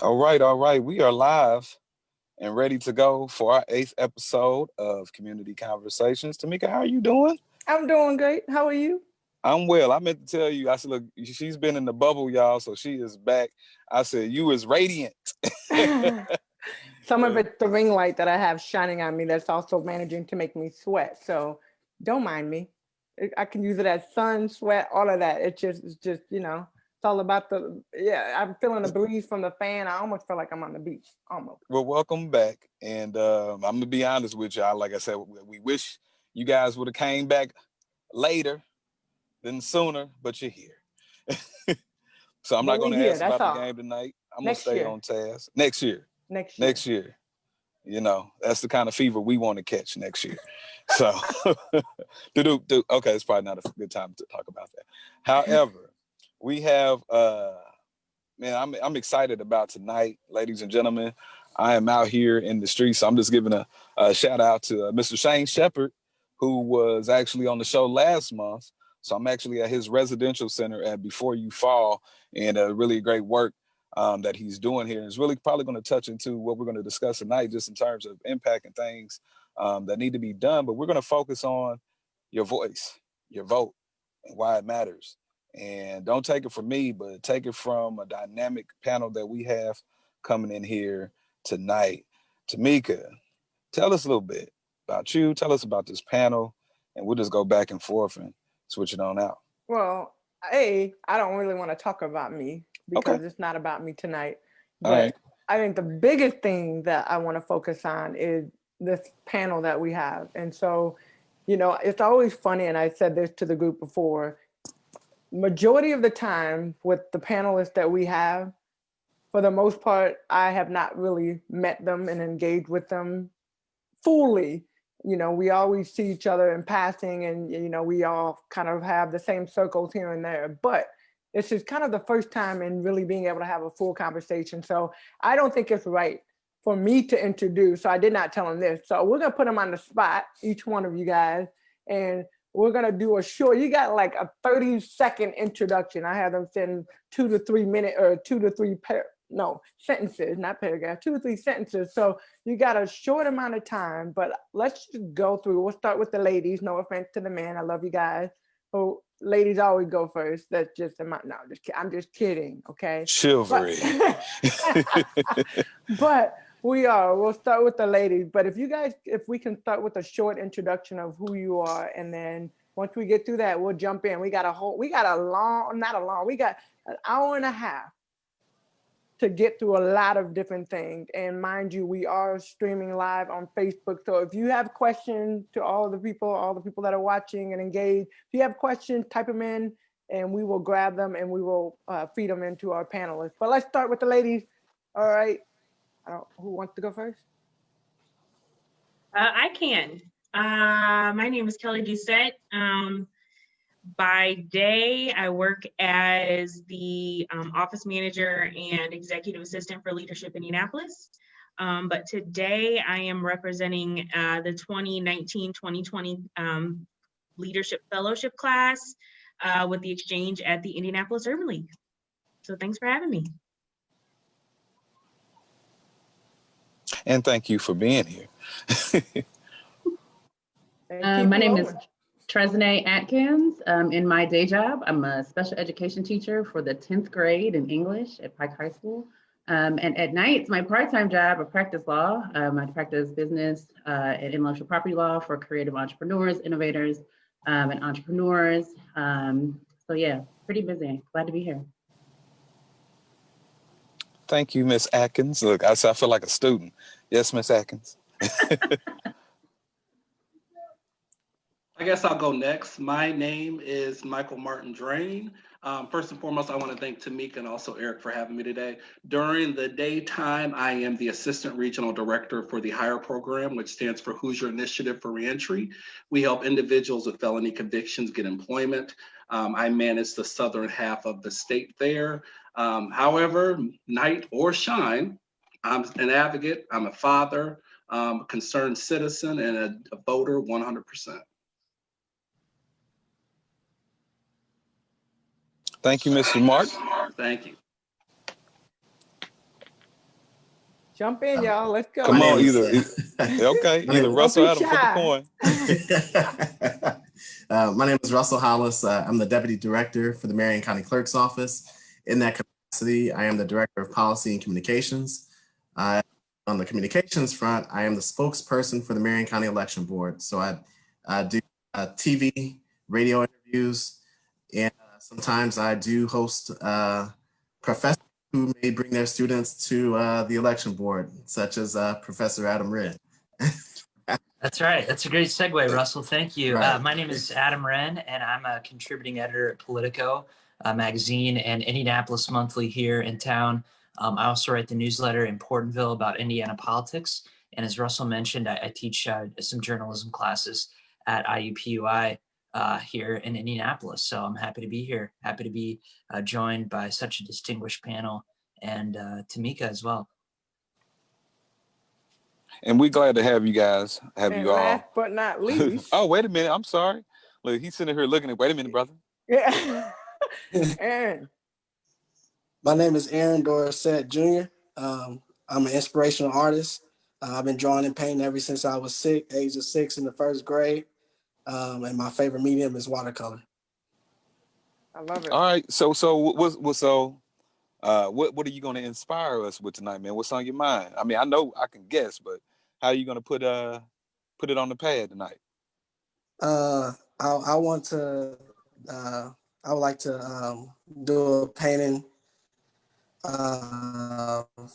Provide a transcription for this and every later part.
All right. We are live and ready to go for our eighth episode of Community Conversations. Tamika, how are you doing? I'm doing great. How are you? I'm well. I meant to tell you, I said, look, she's been in the bubble, y'all, so she is back. I said, you is radiant. Some of it's the ring light that I have shining on me that's also managing to make me sweat. So don't mind me. I can use it as sun, sweat, all of that. It's just, it's all about yeah, I'm feeling a breeze from the fan. I almost feel like I'm on the beach, almost. Well, welcome back. And I'm going to be honest with y'all. Like I said, we wish you guys would have came back later than sooner, but you're here. So I'm not But going we to here, ask that's about the all. game tonight. I'm going to Next stay year. on task. Next year. Next year. Next year. That's the kind of fever we want to catch next year. So, okay, it's probably not a good time to talk about that. However, we have, man, I'm excited about tonight, ladies and gentlemen. I am out here in the streets. So I'm just giving a shout out to Mr. Shane Shepard, who was actually on the show last month. So I'm actually at his residential center at Before You Fall, and really great work that he's doing here. And it's really probably going to touch into what we're going to discuss tonight, just in terms of impact and things that need to be done. But we're going to focus on your voice, your vote, and why it matters. And don't take it from me, but take it from a dynamic panel that we have coming in here tonight. Tamika, tell us a little bit about you. Tell us about this panel, and we'll just go back and forth and switch it on out. Well, I don't really want to talk about me Okay. because it's not about me tonight. All right. But I think the biggest thing that I want to focus on is this panel that we have. And so, it's always funny, and I said this to the group before, majority of the time with the panelists that we have, for the most part, I have not really met them and engaged with them fully. We always see each other in passing, and we all kind of have the same circles here and there. But this is kind of the first time in really being able to have a full conversation. So I don't think it's right for me to introduce. So I did not tell them this. So we're gonna put them on the spot, each one of you guys, and we're gonna do a short. You got like a 30-second introduction. I have them send 2 to 3 minute or 2 to 3 no sentences, not paragraphs, 2 or 3 sentences. So you got a short amount of time, but let's just go through. We'll start with the ladies. No offense to the men. I love you guys. Oh, ladies always go first. That's just I'm just kidding. Okay. Chivalry. But we'll start with the ladies. But if we can start with a short introduction of who you are, and then once we get through that, we'll jump in. We got we got an hour and a half to get through a lot of different things. And mind you, we are streaming live on Facebook. So if you have questions to all the people that are watching and engaged, if you have questions, type them in and we will grab them and we will feed them into our panelists. But let's start with the ladies. All right. Who wants to go first? I can. My name is Kelly Doucette. By day, I work as the office manager and executive assistant for Leadership Indianapolis. But today I am representing the 2019-2020 Leadership Fellowship class with the exchange at the Indianapolis Urban League. So thanks for having me. And thank you for being here. My name is Tresnay Atkins. In my day job, I'm a special education teacher for the 10th grade in English at Pike High School. And at night, it's my part-time job, I practice law. I practice business and intellectual property law for creative entrepreneurs, innovators, and entrepreneurs. So yeah, pretty busy. Glad to be here. Thank you, Miss Atkins. Look, I feel like a student. Yes, Miss Atkins. I guess I'll go next. My name is Michael Martin Drain. First and foremost, I want to thank Tamika and also Eric for having me today. During the daytime, I am the Assistant Regional Director for the HIRE program, which stands for Hoosier Initiative for Reentry. We help individuals with felony convictions get employment. I manage the southern half of the state there. However, night or shine, I'm an advocate, I'm a father, a concerned citizen, and a voter 100%. Thank you, Mr. Mark. Thank you. Jump in, y'all. Let's go. Come on, is, either Russell or Adam flip a coin. My name is Russell Hollis. I'm the Deputy Director for the Marion County Clerk's Office. In that capacity, I am the Director of Policy and Communications. On the communications front, I am the spokesperson for the Marion County Election Board. So I do TV, radio interviews, and sometimes I do host professors who may bring their students to the election board, such as Professor Adam Wren. That's right. That's a great segue, Russell. Thank you. Right. My name is Adam Wren, and I'm a contributing editor at Politico magazine and Indianapolis Monthly here in town. I also write the newsletter in Portenville about Indiana politics. And as Russell mentioned, I teach some journalism classes at IUPUI here in Indianapolis. So I'm happy to be here, happy to be joined by such a distinguished panel, and Tamika as well. And we're glad to have you guys, And you all. last but not least. Oh, wait a minute. I'm sorry. Look, he's sitting here looking at, wait a minute, brother. Yeah. Aaron. My name is Aaron Dorsett Jr. I'm an inspirational artist. I've been drawing and painting ever since I was age of 6 in the first grade. And my favorite medium is watercolor. I love it. All right. So what are you going to inspire us with tonight, man? What's on your mind? I mean, I know I can guess, but how are you going to put it on the pad tonight? I would like to do a painting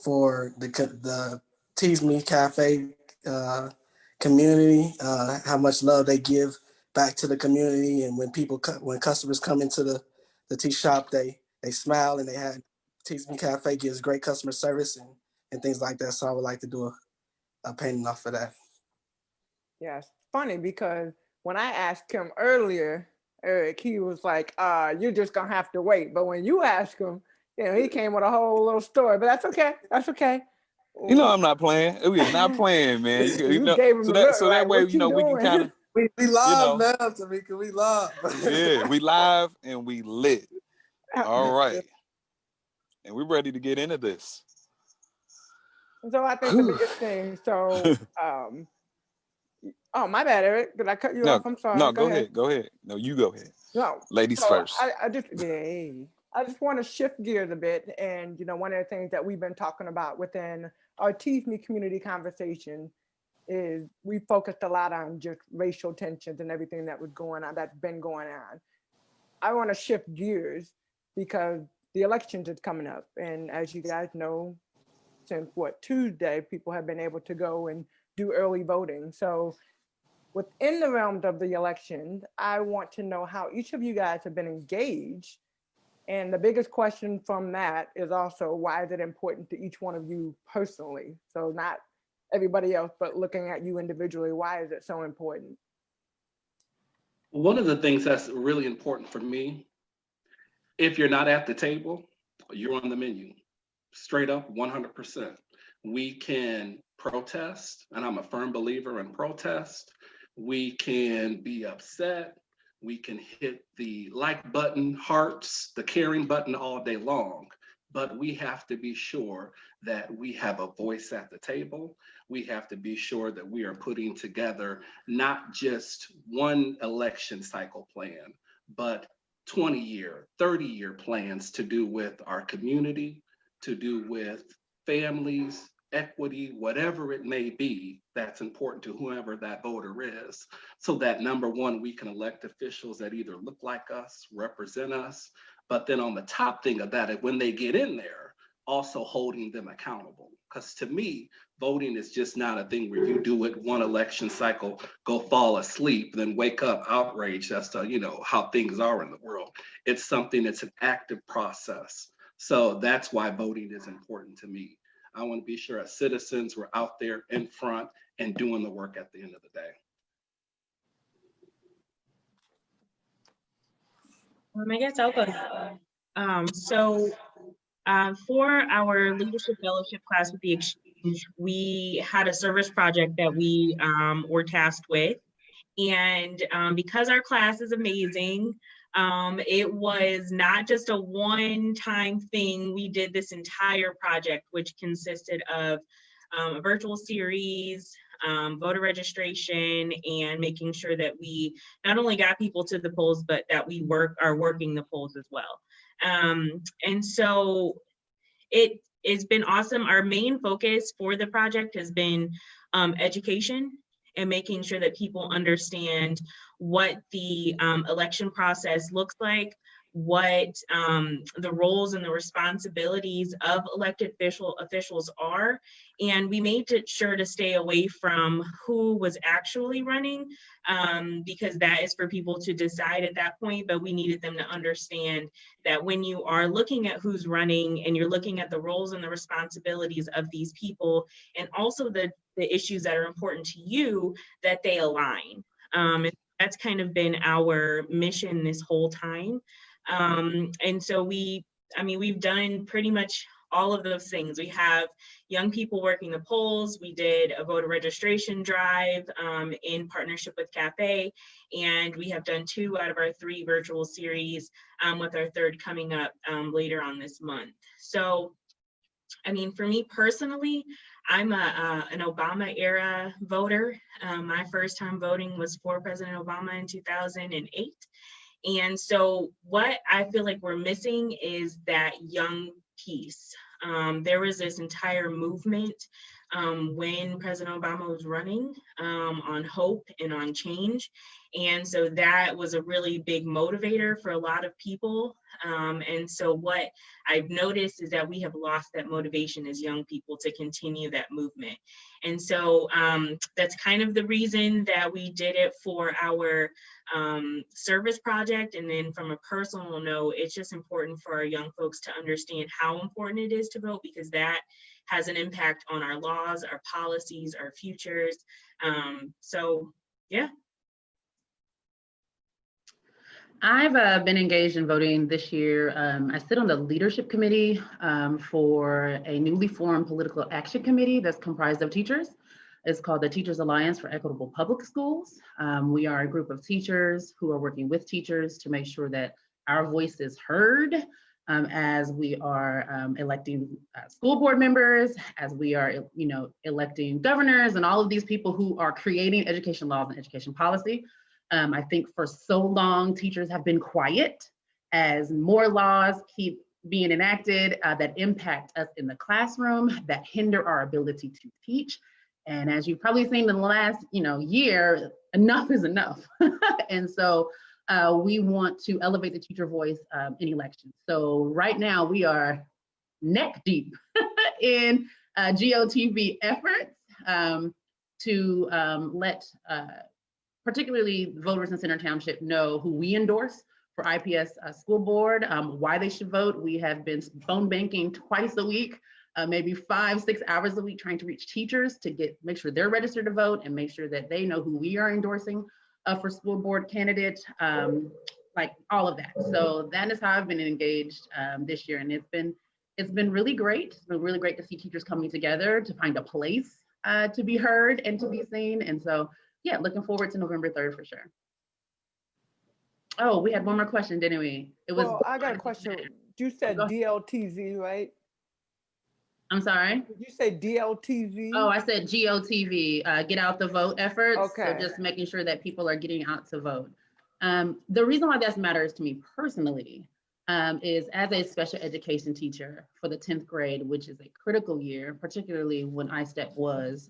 for the Tease Me Cafe community, how much love they give back to the community, and when customers come into the tea shop, they smile, and Tease Me Cafe gives great customer service and things like that. So I would like to do a painting off of that. Yeah, it's funny because when I asked him earlier, Eric, he was like, you're just gonna have to wait. But when you ask him, he came with a whole little story. But that's okay. That's okay. You know, I'm not playing. We're not playing, man. You gave him that way, we can kind of. We live now, Tamika. We live. Yeah, we live and we lit. All right. And we're ready to get into this. So I think the biggest thing, oh, my bad, Eric. Did I cut you off? I'm sorry. No, go ahead. Go ahead. No, you go ahead. No. Ladies first. I just want to shift gears a bit. And, one of the things that we've been talking about within our Tease Me community conversation is we focused a lot on just racial tensions and everything that's been going on. I want to shift gears because the elections is coming up. And as you guys know, since Tuesday, people have been able to go and do early voting. So within the realms of the election, I want to know how each of you guys have been engaged. And the biggest question from that is also, why is it important to each one of you personally? So not everybody else, but looking at you individually, why is it so important? One of the things that's really important for me, if you're not at the table, you're on the menu. Straight up, 100%. We can protest, and I'm a firm believer in protest. We can be upset. We can hit the like button, hearts, the caring button all day long. But we have to be sure that we have a voice at the table. We have to be sure that we are putting together not just one election cycle plan, but 20-year, 30-year plans to do with our community, to do with families, equity, whatever it may be that's important to whoever that voter is. So that number one, we can elect officials that either look like us, represent us, but then on the top thing of that, when they get in there, also holding them accountable. Because to me, voting is just not a thing where you do it one election cycle, go fall asleep, then wake up outraged as to, how things are in the world. It's something that's an active process. So that's why voting is important to me. I want to be sure as citizens we're out there in front and doing the work at the end of the day. I guess I'll go. For our leadership fellowship class with the exchange, we had a service project that we were tasked with. And because our class is amazing, it was not just a one-time thing. We did this entire project, which consisted of a virtual series, voter registration, and making sure that we not only got people to the polls, but that we are working the polls as well. And so it's been awesome. Our main focus for the project has been education and making sure that people understand what the election process looks like, what the roles and the responsibilities of elected officials are. And we made sure to stay away from who was actually running, because that is for people to decide at that point, but we needed them to understand that when you are looking at who's running and you're looking at the roles and the responsibilities of these people, and also the issues that are important to you, that they align. And that's kind of been our mission this whole time. And so we've done pretty much all of those things. We have young people working the polls. We did a voter registration drive in partnership with Cafe, and we have done 2 out of our 3 virtual series, with our 3rd coming up later on this month. So, I mean, for me personally, I'm an Obama era voter. My first time voting was for President Obama in 2008. And so what I feel like we're missing is that young piece. There was this entire movement when President Obama was running on hope and on change. And so that was a really big motivator for a lot of people. And so what I've noticed is that we have lost that motivation as young people to continue that movement. And so that's kind of the reason that we did it for our service project. And then from a personal note, it's just important for our young folks to understand how important it is to vote, because that has an impact on our laws, our policies, our futures. So yeah. I've been engaged in voting this year. I sit on the leadership committee for a newly formed political action committee that's comprised of teachers. It's called the Teachers Alliance for Equitable Public Schools. We are a group of teachers who are working with teachers to make sure that our voice is heard as we are electing school board members, as we are, electing governors and all of these people who are creating education laws and education policy. I think for so long, teachers have been quiet as more laws keep being enacted that impact us in the classroom, that hinder our ability to teach. And as you've probably seen in the last, year, enough is enough. And so we want to elevate the teacher voice in elections. So right now we are neck deep in GOTV efforts to let particularly voters in Center Township know who we endorse for IPS school board, why they should vote. We have been phone banking twice a week, maybe 5-6 hours a week, trying to reach teachers to make sure they're registered to vote and make sure that they know who we are endorsing for school board candidates, like all of that. So that is how I've been engaged this year, and it's been really great. It's been really great to see teachers coming together to find a place to be heard and to be seen. And so, yeah, looking forward to November 3rd for sure. Oh, we had one more question, didn't we? Well, I got a question. You said DLTZ, right? I'm sorry? Did you say DLTV? Oh, I said GOTV, get out the vote efforts. Okay. So just making sure that people are getting out to vote. The reason why that matters to me personally is as a special education teacher for the 10th grade, which is a critical year, particularly when ISTEP was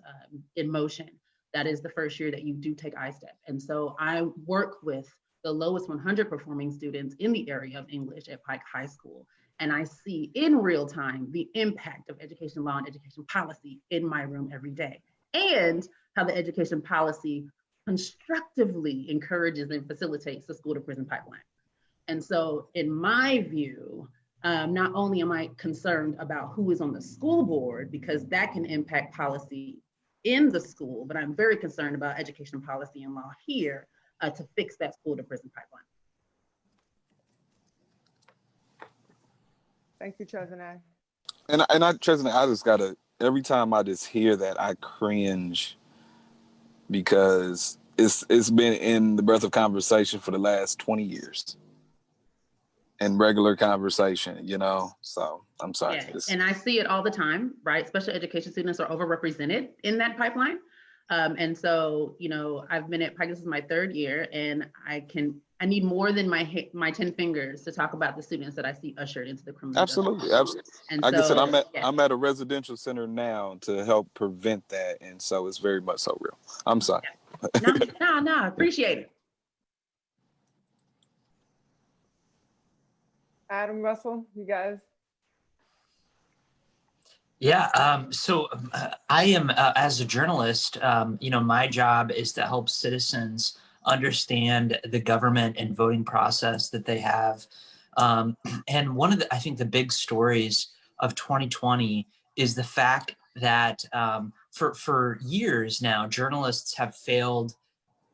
in motion. That is the first year that you do take ISTEP. And so I work with the lowest 100 performing students in the area of English at Pike High School. And I see in real time the impact of education law and education policy in my room every day, and how the education policy constructively encourages and facilitates the school to prison pipeline. And so in my view, not only am I concerned about who is on the school board, because that can impact policy in the school, but I'm very concerned about education policy and law here to fix that school to prison pipeline. Thank you, Trezene. And Trezene, I just gotta, every time I just hear that, I cringe, because it's been in the breath of conversation for the last 20 years. and regular conversation, you know. So I'm sorry. Yes, and I see it all the time, right? Special education students are overrepresented in that pipeline. And so, you know, I've been at Pike, this is my 3rd year, and I need more than my 10 fingers to talk about the students that I see ushered into the criminal Absolutely, justice. absolutely. And Like I said, so, yes. I'm at a residential center now to help prevent that, and so it's very much so real. I'm sorry. No, appreciate it. Adam, Russell, you guys? Yeah, I am, as a journalist, you know, my job is to help citizens understand the government and voting process that they have. And one of I think the big stories of 2020 is the fact that for years now, journalists have failed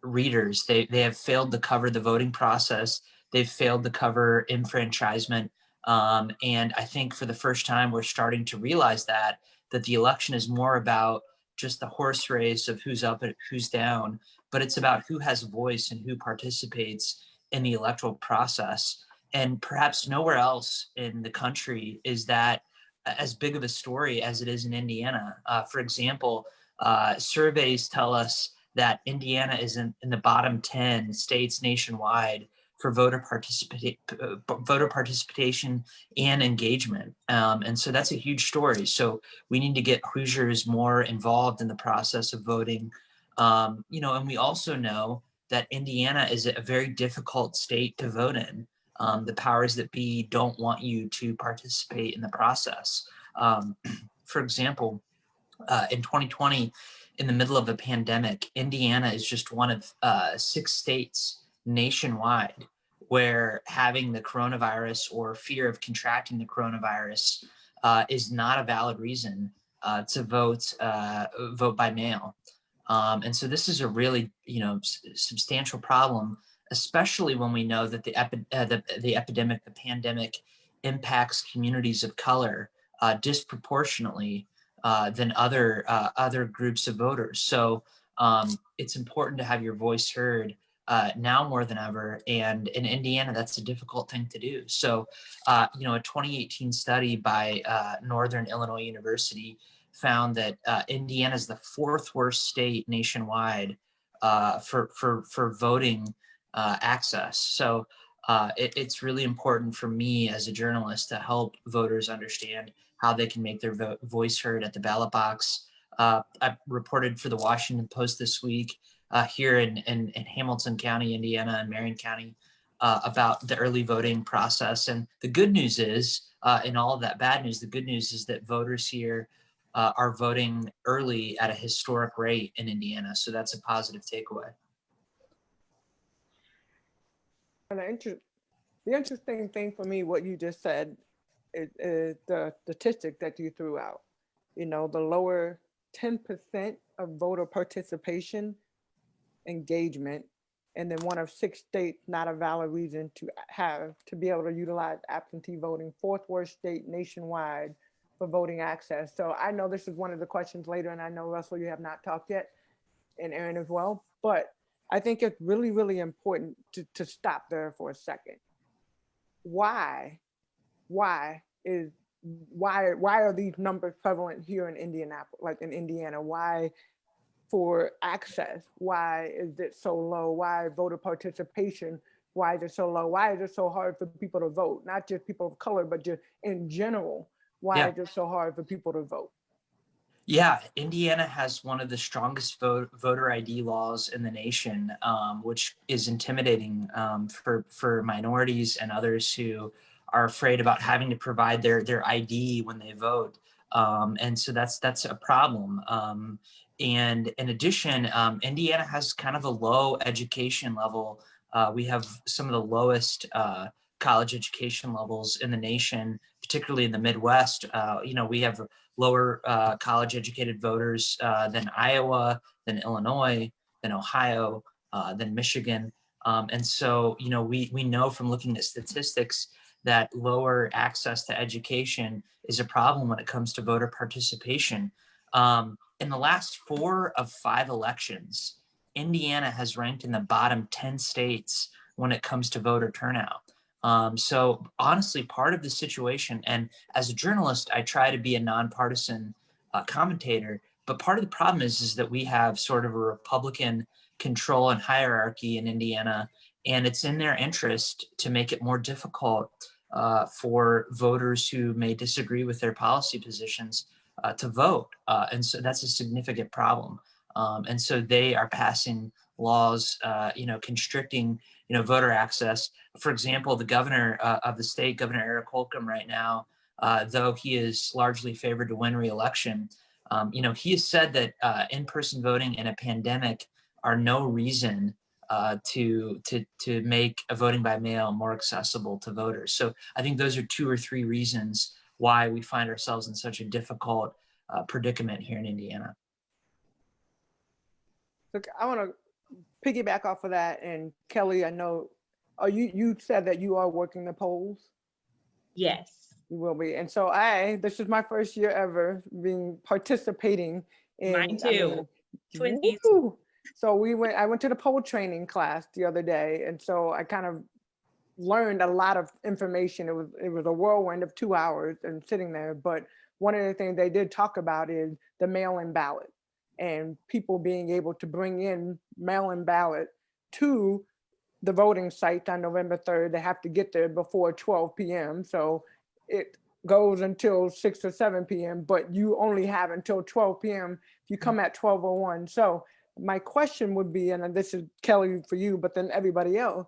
readers. They have failed to cover the voting process. They've failed to cover enfranchisement. And I think for the first time, we're starting to realize that the election is more about just the horse race of who's up and who's down, but it's about who has a voice and who participates in the electoral process. And perhaps nowhere else in the country is that as big of a story as it is in Indiana. For example, surveys tell us that Indiana is in the bottom 10 states nationwide for voter participation and engagement. And so that's a huge story. So we need to get Hoosiers more involved in the process of voting. You know, and we also know that Indiana is a very difficult state to vote in. The powers that be don't want you to participate in the process. For example, in 2020, in the middle of a pandemic, Indiana is just one of 6 states nationwide where having the coronavirus or fear of contracting the coronavirus is not a valid reason to vote by mail. And so this is a really, you know, substantial problem, especially when we know that the epidemic, the pandemic, impacts communities of color disproportionately than other groups of voters. So it's important to have your voice heard now more than ever. And in Indiana, that's a difficult thing to do. So, you know, a 2018 study by Northern Illinois University found that Indiana is the 4th worst state nationwide for voting access. So it's really important for me as a journalist to help voters understand how they can make their voice heard at the ballot box. I reported for the Washington Post this week here in Hamilton County, Indiana, and Marion County about the early voting process. And the good news is, in all of that bad news, the good news is that voters here are voting early at a historic rate in Indiana. So that's a positive takeaway. And the interesting thing for me, what you just said, is the statistic that you threw out. You know, the lower 10% of voter participation, engagement, and then one of 6 states not a valid reason to be able to utilize absentee voting, 4th worst state nationwide for voting access. So I know this is one of the questions later, and I know, Russell, you have not talked yet, and Aaron as well, but I think it's really, really important to stop there for a second. Why are these numbers prevalent here in Indianapolis, like in Indiana? Why for access? Why is it so low? Why voter participation? Why is it so low? Why is it so hard for people to vote? Not just people of color, but just in general. Why is it so hard for people to vote? Yeah, Indiana has one of the strongest voter ID laws in the nation, which is intimidating for minorities and others who are afraid about having to provide their ID when they vote. And so that's a problem. And in addition, Indiana has kind of a low education level. We have some of the lowest college education levels in the nation, particularly in the Midwest. You know, we have lower college educated voters than Iowa, than Illinois, than Ohio, than Michigan. And so, you know, we know from looking at statistics that lower access to education is a problem when it comes to voter participation. In the last 4 of 5 elections, Indiana has ranked in the bottom 10 states when it comes to voter turnout. So honestly, part of the situation, and as a journalist, I try to be a nonpartisan commentator, but part of the problem is that we have sort of a Republican control and hierarchy in Indiana, and it's in their interest to make it more difficult for voters who may disagree with their policy positions to vote. And so that's a significant problem. And so they are passing laws, constricting, voter access. For example, the governor of the state, Governor Eric Holcomb right now, though he is largely favored to win re-election, he has said that in-person voting in a pandemic are no reason to make a voting by mail more accessible to voters. So I think those are 2 or 3 reasons why we find ourselves in such a difficult predicament here in Indiana. Look, I want to piggyback off of that. And Kelly, I know, you said that you are working the polls. Yes. You will be. And so this is my first year ever participating in. Mine too. Twinsies. So I went to the poll training class the other day. And so I kind of learned a lot of information. It was a whirlwind of 2 hours and sitting there. But one of the things they did talk about is the mail-in ballot and people being able to bring in mail-in ballot to the voting site on November 3rd. They have to get there before 12 p.m. So it goes until 6 or 7 p.m., but you only have until 12 p.m. if you come at 12:01. So my question would be, and this is Kelly for you, but then everybody else,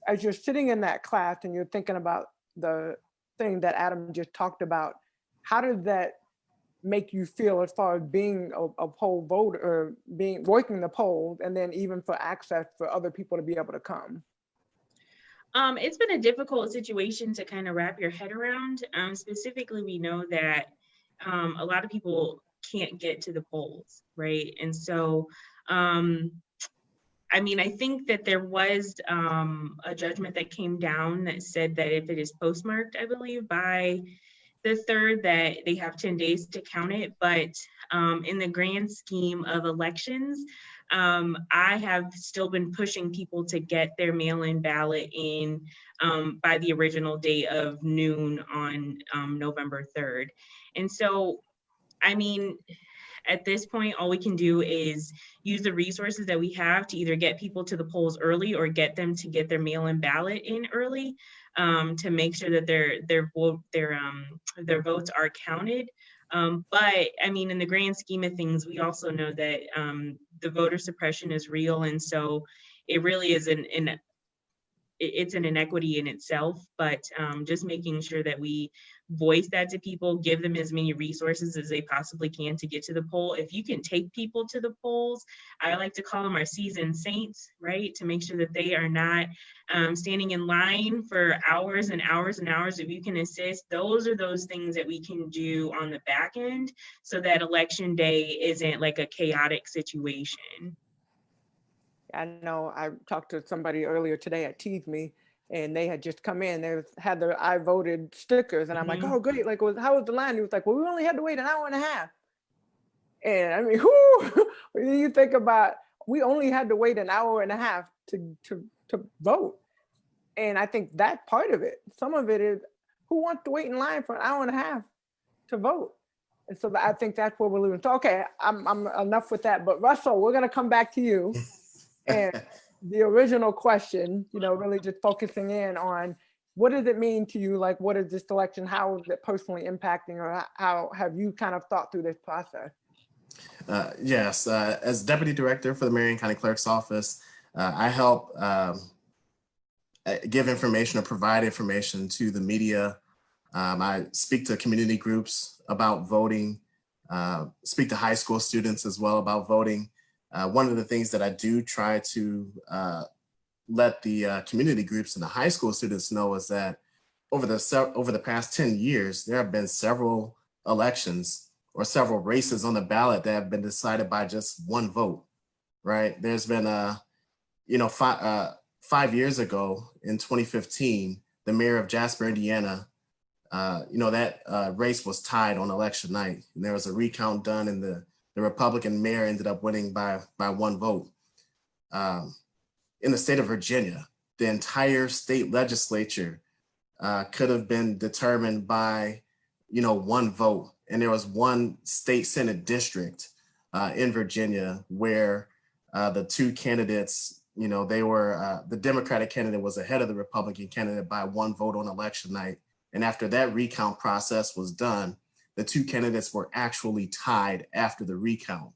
as you're sitting in that class and you're thinking about the thing that Adam just talked about, how did that make you feel as far as being a poll voter or working the polls, and then even for access for other people to be able to come? It's been a difficult situation to kind of wrap your head around. Specifically, we know that a lot of people can't get to the polls, right? And so, I think that there was a judgment that came down that said that if it is postmarked, I believe, by the 3rd, that they have 10 days to count it. But in the grand scheme of elections, I have still been pushing people to get their mail-in ballot in by the original date of noon on November 3rd. And so, at this point, all we can do is use the resources that we have to either get people to the polls early or get them to get their mail-in ballot in early to make sure that their votes are counted. But in the grand scheme of things, we also know that the voter suppression is real, and so it really is it's an inequity in itself. But just making sure that we voice that to people, give them as many resources as they possibly can to get to the poll. If you can take people to the polls, I like to call them our seasoned saints, right? To make sure that they are not standing in line for hours and hours and hours. If you can assist, those are those things that we can do on the back end so that election day isn't like a chaotic situation. I know I talked to somebody earlier today at Tease Me, and they had just come in. They had their I voted stickers, and I'm like, oh, great. Like, how was the line? He was like, well, we only had to wait an hour and a half. And when you think about, we only had to wait an hour and a half to vote. And I think that part of it, some of it is, who wants to wait in line for an hour and a half to vote? And so I think that's where we're losing. So, okay, I'm enough with that. But Russell, we're going to come back to you. And the original question, really just focusing in on, what does it mean to you? Like, what is this election? How is it personally impacting, or how have you kind of thought through this process? Yes, as Deputy Director for the Marion County Clerk's Office, I help give information or provide information to the media. I speak to community groups about voting, speak to high school students as well about voting. One of the things that I do try to let the community groups and the high school students know is that over the past 10 years, there have been several elections or several races on the ballot that have been decided by just one vote, right? There's been 5 years ago in 2015, the mayor of Jasper, Indiana, that race was tied on election night, and there was a recount done, and the Republican mayor ended up winning by one vote. In the state of Virginia, the entire state legislature could have been determined by, one vote. And there was one state Senate district in Virginia where the two candidates, they were, the Democratic candidate was ahead of the Republican candidate by one vote on election night. And after that recount process was done, the two candidates were actually tied after the recount.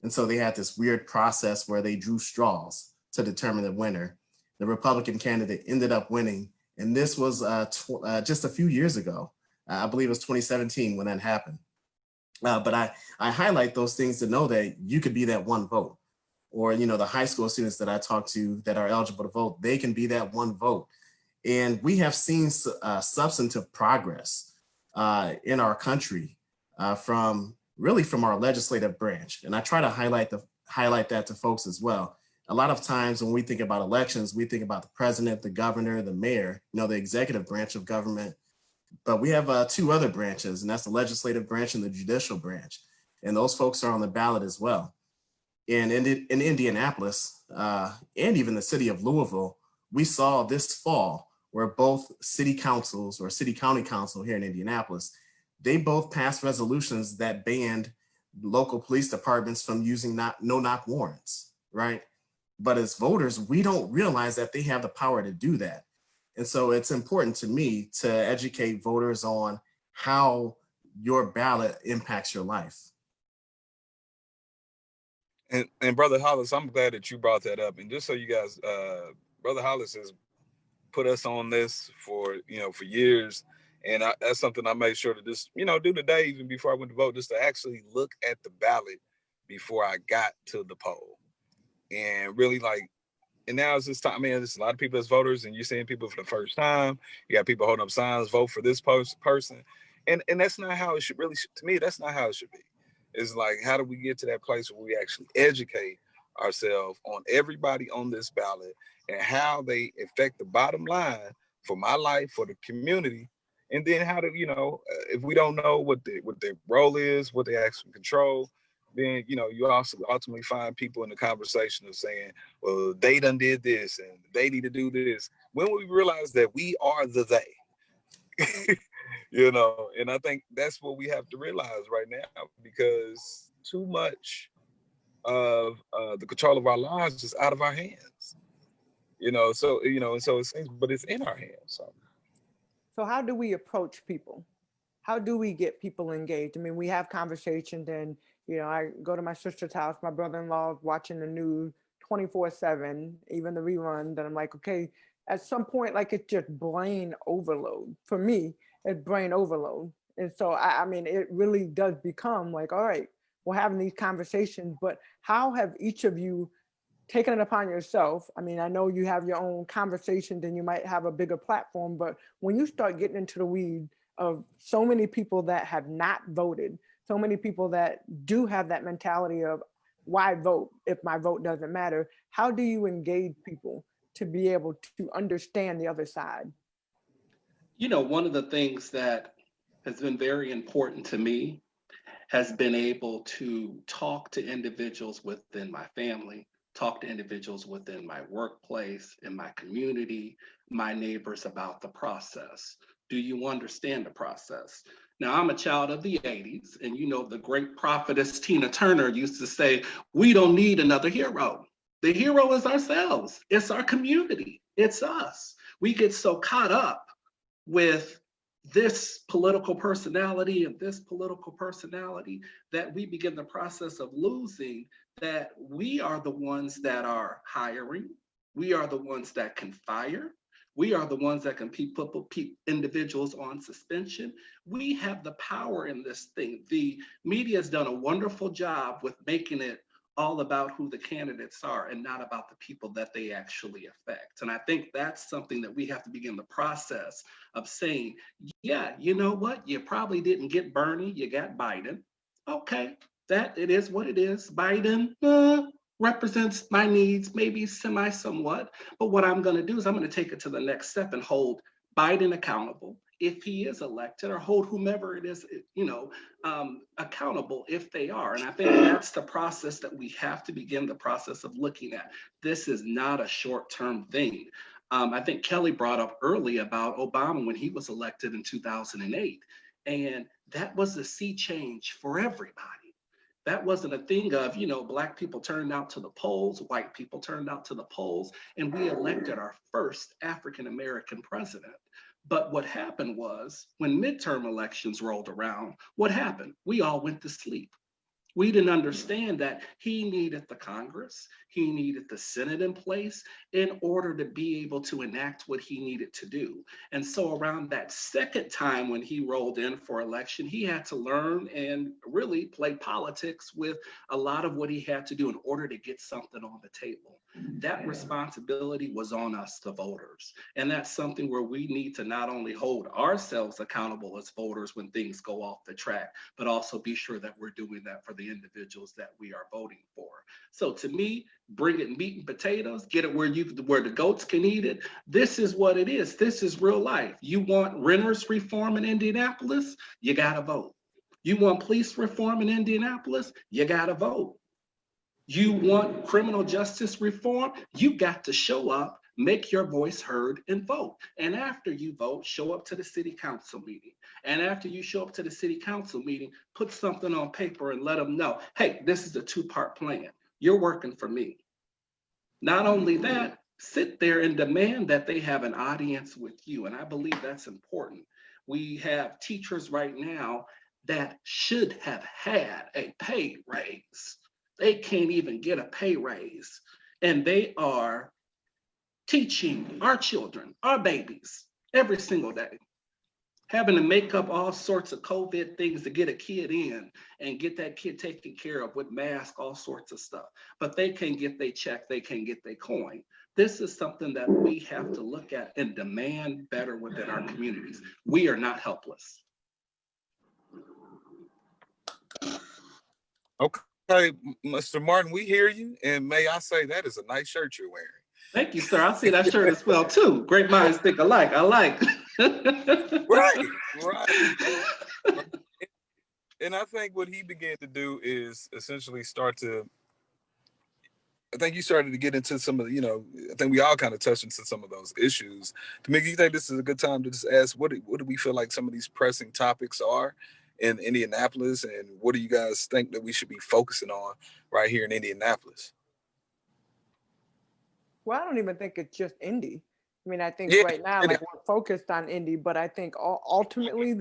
And so they had this weird process where they drew straws to determine the winner. The Republican candidate ended up winning. And this was just a few years ago. I believe it was 2017 when that happened. But I highlight those things to know that you could be that one vote. Or, the high school students that I talk to that are eligible to vote, they can be that one vote. And we have seen substantive progress in our country from our legislative branch. And I try to highlight that to folks as well. A lot of times when we think about elections, we think about the president, the governor, the mayor, the executive branch of government. But we have two other branches, and that's the legislative branch and the judicial branch. And those folks are on the ballot as well. And in Indianapolis and even the city of Louisville, we saw this fall where both city councils or city county council here in Indianapolis, they both passed resolutions that banned local police departments from using no-knock warrants, right? But as voters, we don't realize that they have the power to do that. And so it's important to me to educate voters on how your ballot impacts your life. And Brother Hollis, I'm glad that you brought that up. And just so you guys, Brother Hollis has put us on this for years. And that's something I made sure to just, do today, even before I went to vote, just to actually look at the ballot before I got to the poll. And really and now it's this time, there's a lot of people as voters and you're seeing people for the first time. You got people holding up signs, vote for this person. And that's not how it should really, to me, that's not how it should be. It's like, how do we get to that place where we actually educate ourselves on everybody on this ballot and how they affect the bottom line for my life, for the community, and then how to, if we don't know what their role is, what they actually control, then, you also ultimately find people in the conversation of saying, well, they done did this and they need to do this. When we realize that we are the they, and I think that's what we have to realize right now, because too much of the control of our lives is out of our hands, and so it seems, but it's in our hands. So how do we approach people? How do we get people engaged? We have conversations and, I go to my sister's house, my brother-in-law watching the news 24/7, even the rerun, that I'm like, okay, at some point, it's just brain overload. For me, it's brain overload. And so, it really does become like, all right, we're having these conversations, but how have each of you taken it upon yourself? I know you have your own conversations and you might have a bigger platform, but when you start getting into the weeds of so many people that have not voted, so many people that do have that mentality of why vote if my vote doesn't matter, how do you engage people to be able to understand the other side? One of the things that has been very important to me has been able to talk to individuals within my family, talk to individuals within my workplace, in my community, my neighbors about the process. Do you understand the process? Now, I'm a child of the 80s, and the great prophetess Tina Turner used to say, we don't need another hero. The hero is ourselves. It's our community. It's us. We get so caught up with this political personality and this political personality that we begin the process of losing that we are the ones that are hiring. We are the ones that can fire. We are the ones that can put individuals on suspension. We have the power in this thing. The media has done a wonderful job with making it all about who the candidates are and not about the people that they actually affect. And I think that's something that we have to begin the process of saying, yeah, you know what? You probably didn't get Bernie, you got Biden. Okay, that it is what it is. Biden represents my needs, maybe somewhat. But what I'm going to do is I'm going to take it to the next step and hold Biden accountable if he is elected, or hold whomever it is, accountable if they are. And I think that's the process that we have to begin the process of looking at. This is not a short-term thing. I think Kelly brought up early about Obama when he was elected in 2008. And that was a sea change for everybody. That wasn't a thing of, Black people turned out to the polls, white people turned out to the polls, and we elected our first African-American president. But what happened was when midterm elections rolled around, what happened? We all went to sleep. We didn't understand that he needed the Congress, he needed the Senate in place in order to be able to enact what he needed to do. And so around that second time when he rolled in for election, he had to learn and really play politics with a lot of what he had to do in order to get something on the table. That responsibility was on us, the voters. And that's something where we need to not only hold ourselves accountable as voters when things go off the track, but also be sure that we're doing that for the individuals that we are voting for. So to me, bring it meat and potatoes, get it where the goats can eat it. This is what it is. This is real life. You want renters reform in Indianapolis? You gotta vote. You want police reform in Indianapolis? You gotta vote. You want criminal justice reform? You got to show up, make your voice heard, and vote. And after you vote, show up to the city council meeting. And after you show up to the city council meeting, put something on paper and let them know, hey, this is a two-part plan. You're working for me. Not only that, sit there and demand that they have an audience with you. And I believe that's important. We have teachers right now that should have had a pay raise. They can't even get a pay raise. And they are teaching our children, our babies, every single day, having to make up all sorts of COVID things to get a kid in and get that kid taken care of with masks, all sorts of stuff. But they can't get their check, they can't get their coin. This is something that we have to look at and demand better within our communities. We are not helpless. Okay, Mr. Martin, we hear you. And may I say that is a nice shirt you're wearing. Thank you, sir. I see that shirt as well, too. Great minds think alike. I like. Right. And I think what he began to do is essentially I think you started to get into some of the, I think we all kind of touched into some of those issues. Tamika, you think this is a good time to just ask, what do we feel like some of these pressing topics are in Indianapolis, and what do you guys think that we should be focusing on right here in Indianapolis? Well, I don't even think it's just Indy. I mean, I think Yeah, right now, like we're focused on Indy, but I think ultimately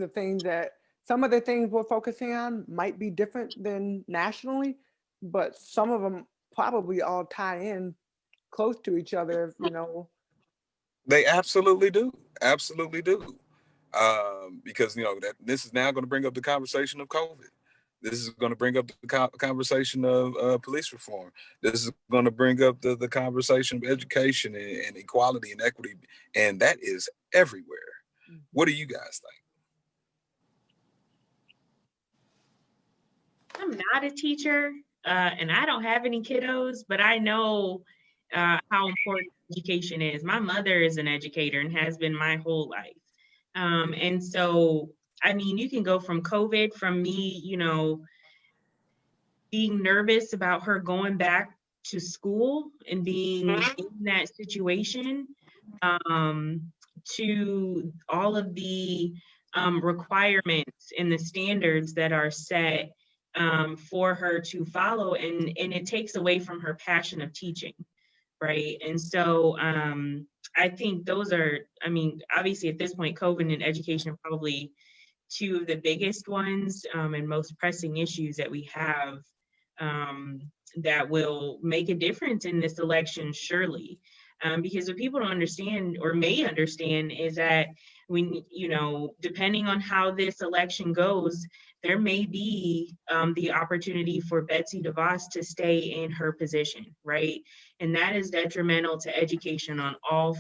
some of the things we're focusing on might be different than nationally, but some of them probably all tie in close to each other, They absolutely do. Absolutely do. Because that this is now going to bring up the conversation of COVID. This is going to bring up the conversation of police reform. This is going to bring up the conversation of education and equality and equity, and that is everywhere. What do you guys think? I'm not a teacher, and I don't have any kiddos, but I know how important education is. My mother is an educator and has been my whole life. And so, I mean, you can go from COVID, from me, being nervous about her going back to school and being in that situation, to all of the requirements and the standards that are set for her to follow, and it takes away from her passion of teaching, right? And so I think those are, obviously at this point, COVID and education are probably two of the biggest ones and most pressing issues that we have that will make a difference in this election, surely. Because what people don't understand, or may understand, is that when, depending on how this election goes, there may be the opportunity for Betsy DeVos to stay in her position, right? And that is detrimental to education on all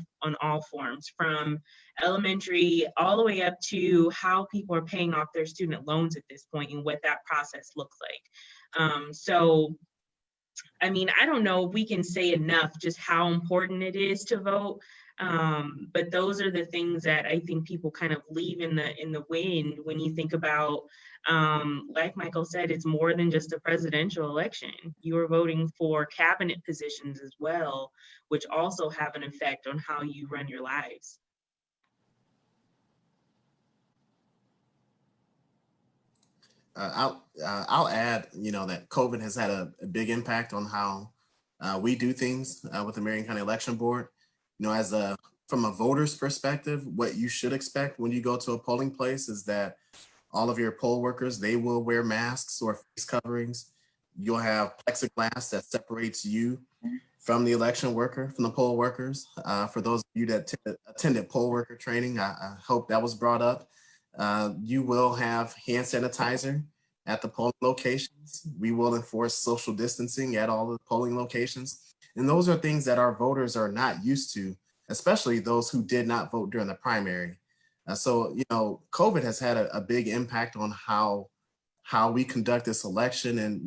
forms, from elementary all the way up to how people are paying off their student loans at this point and what that process looks like. So, I don't know if we can say enough just how important it is to vote. But those are the things that I think people kind of leave in the wind when you think about, like Michael said, it's more than just a presidential election. You are voting for cabinet positions as well, which also have an effect on how you run your lives. I'll add, that COVID has had a big impact on how we do things with the Marion County Election Board. From a voter's perspective, what you should expect when you go to a polling place is that all of your poll workers, they will wear masks or face coverings. You'll have plexiglass that separates you from the election worker, from the poll workers. For those of you that attended poll worker training, I hope that was brought up. You will have hand sanitizer at the polling locations. We will enforce social distancing at all the polling locations. And those are things that our voters are not used to, especially those who did not vote during the primary. So COVID has had a big impact on how we conduct this election and,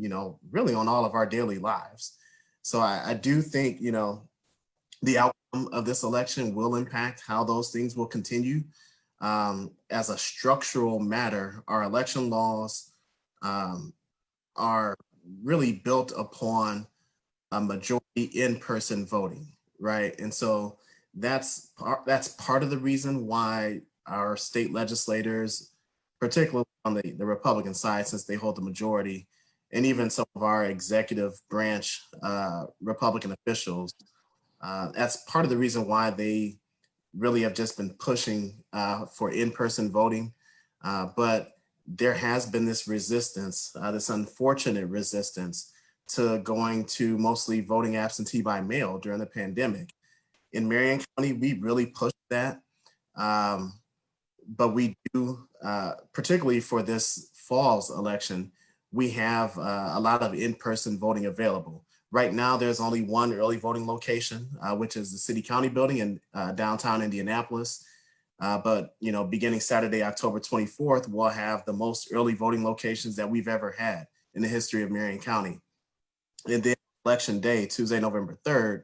really on all of our daily lives. So I do think, the outcome of this election will impact how those things will continue. As a structural matter, our election laws are really built upon a majority in-person voting, right? And so that's part of the reason why our state legislators, particularly on the Republican side, since they hold the majority, and even some of our executive branch Republican officials, that's part of the reason why they really have just been pushing for in-person voting. But there has been this resistance, this unfortunate resistance to going to mostly voting absentee by mail during the pandemic. In Marion County, we really pushed that. But we do, particularly for this fall's election, we have a lot of in-person voting available. Right now, there's only one early voting location, which is the City County building in downtown Indianapolis. But beginning Saturday, October 24th, we'll have the most early voting locations that we've ever had in the history of Marion County. And then election day, Tuesday, November 3rd,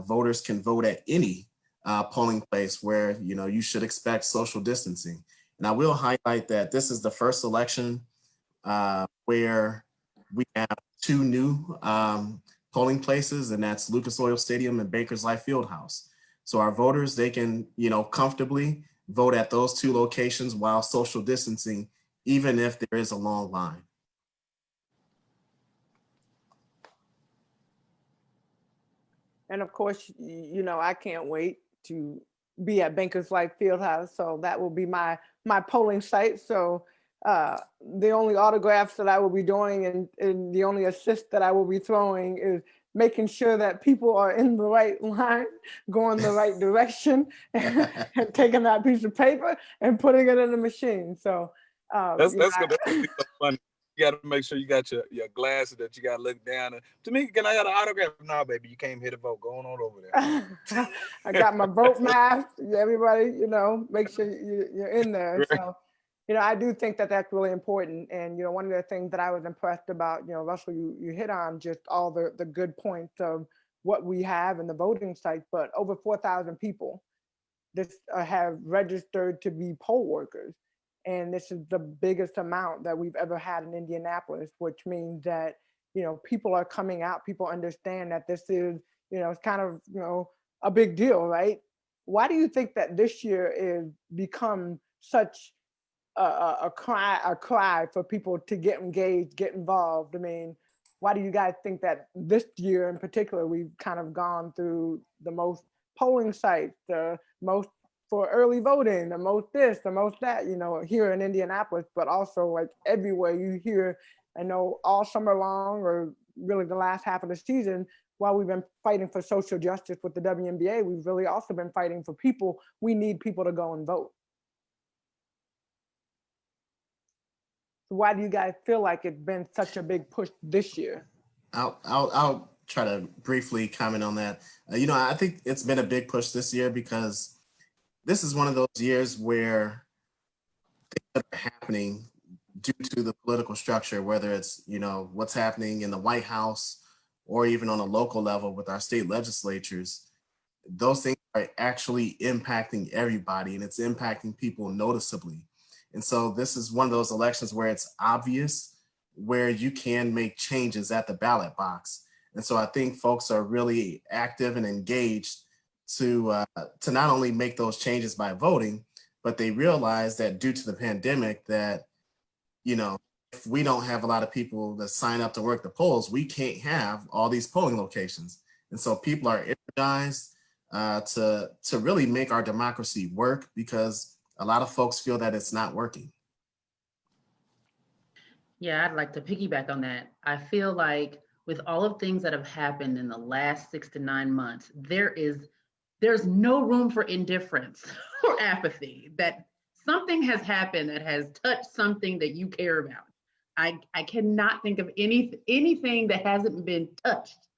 voters can vote at any polling place where you should expect social distancing. And I will highlight that this is the first election where we have two new polling places, and that's Lucas Oil Stadium and Bankers Life Fieldhouse. So our voters, they can comfortably vote at those two locations while social distancing, even if there is a long line. And of course, I can't wait to be at Bankers Life Fieldhouse. So that will be my polling site. So the only autographs that I will be doing and the only assist that I will be throwing is making sure that people are in the right line, going the right direction, and taking that piece of paper and putting it in the machine. So that's gonna be so funny. You got to make sure you got your glasses that you got to look down. To me, can I got an autograph? No, baby, you came here to vote. Going on over there. I got my vote mask. Everybody, make sure you're in there. Right. So, I do think that that's really important. And, one of the things that I was impressed about, Russell, you hit on just all the good points of what we have in the voting site, but over 4,000 people have registered to be poll workers. And this is the biggest amount that we've ever had in Indianapolis, which means that, people are coming out, people understand that this is, it's kind of, a big deal, right? Why do you think that this year is become such a cry for people to get engaged, get involved? I mean, why do you guys think that this year in particular, we've kind of gone through the most polling sites, the most for early voting, the most this, the most that, here in Indianapolis, but also like everywhere you hear, I know all summer long or really the last half of the season, while we've been fighting for social justice with the WNBA, we've really also been fighting for people. We need people to go and vote. So why do you guys feel like it's been such a big push this year? I'll try to briefly comment on that. I think it's been a big push this year because this is one of those years where things that are happening due to the political structure, whether it's, what's happening in the White House or even on a local level with our state legislatures, those things are actually impacting everybody, and it's impacting people noticeably. And so this is one of those elections where it's obvious, where you can make changes at the ballot box. And so I think folks are really active and engaged to not only make those changes by voting, but they realize that due to the pandemic that, you know, if we don't have a lot of people that sign up to work the polls, we can't have all these polling locations. And so people are energized to really make our democracy work, because a lot of folks feel that it's not working. Yeah, I'd like to piggyback on that. I feel like with all of things that have happened in the last 6 to 9 months, there's no room for indifference or apathy. That something has happened that has touched something that you care about. I cannot think of anything that hasn't been touched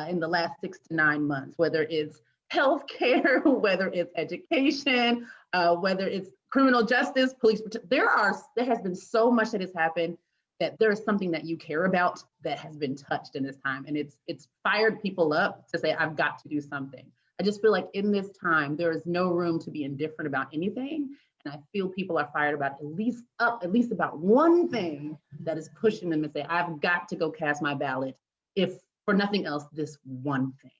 in the last 6 to 9 months, whether it's healthcare, whether it's education, whether it's criminal justice, police. There has been so much that has happened, that there is something that you care about that has been touched in this time. And it's fired people up to say, I've got to do something. I just feel like in this time, there is no room to be indifferent about anything. And I feel people are fired about at least about one thing that is pushing them to say, I've got to go cast my ballot, if for nothing else, this one thing.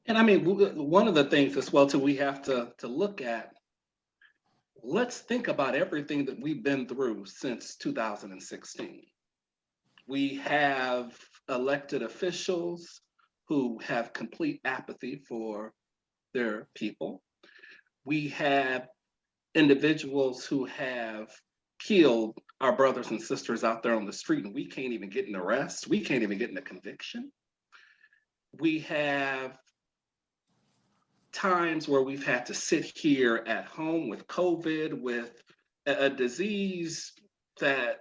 And I mean, one of the things as well too, we have to look at, let's think about everything that we've been through since 2016. We have elected officials who have complete apathy for their people. We have individuals who have killed our brothers and sisters out there on the street, and we can't even get an arrest. We can't even get in a conviction. We have times where we've had to sit here at home with COVID, with a disease that,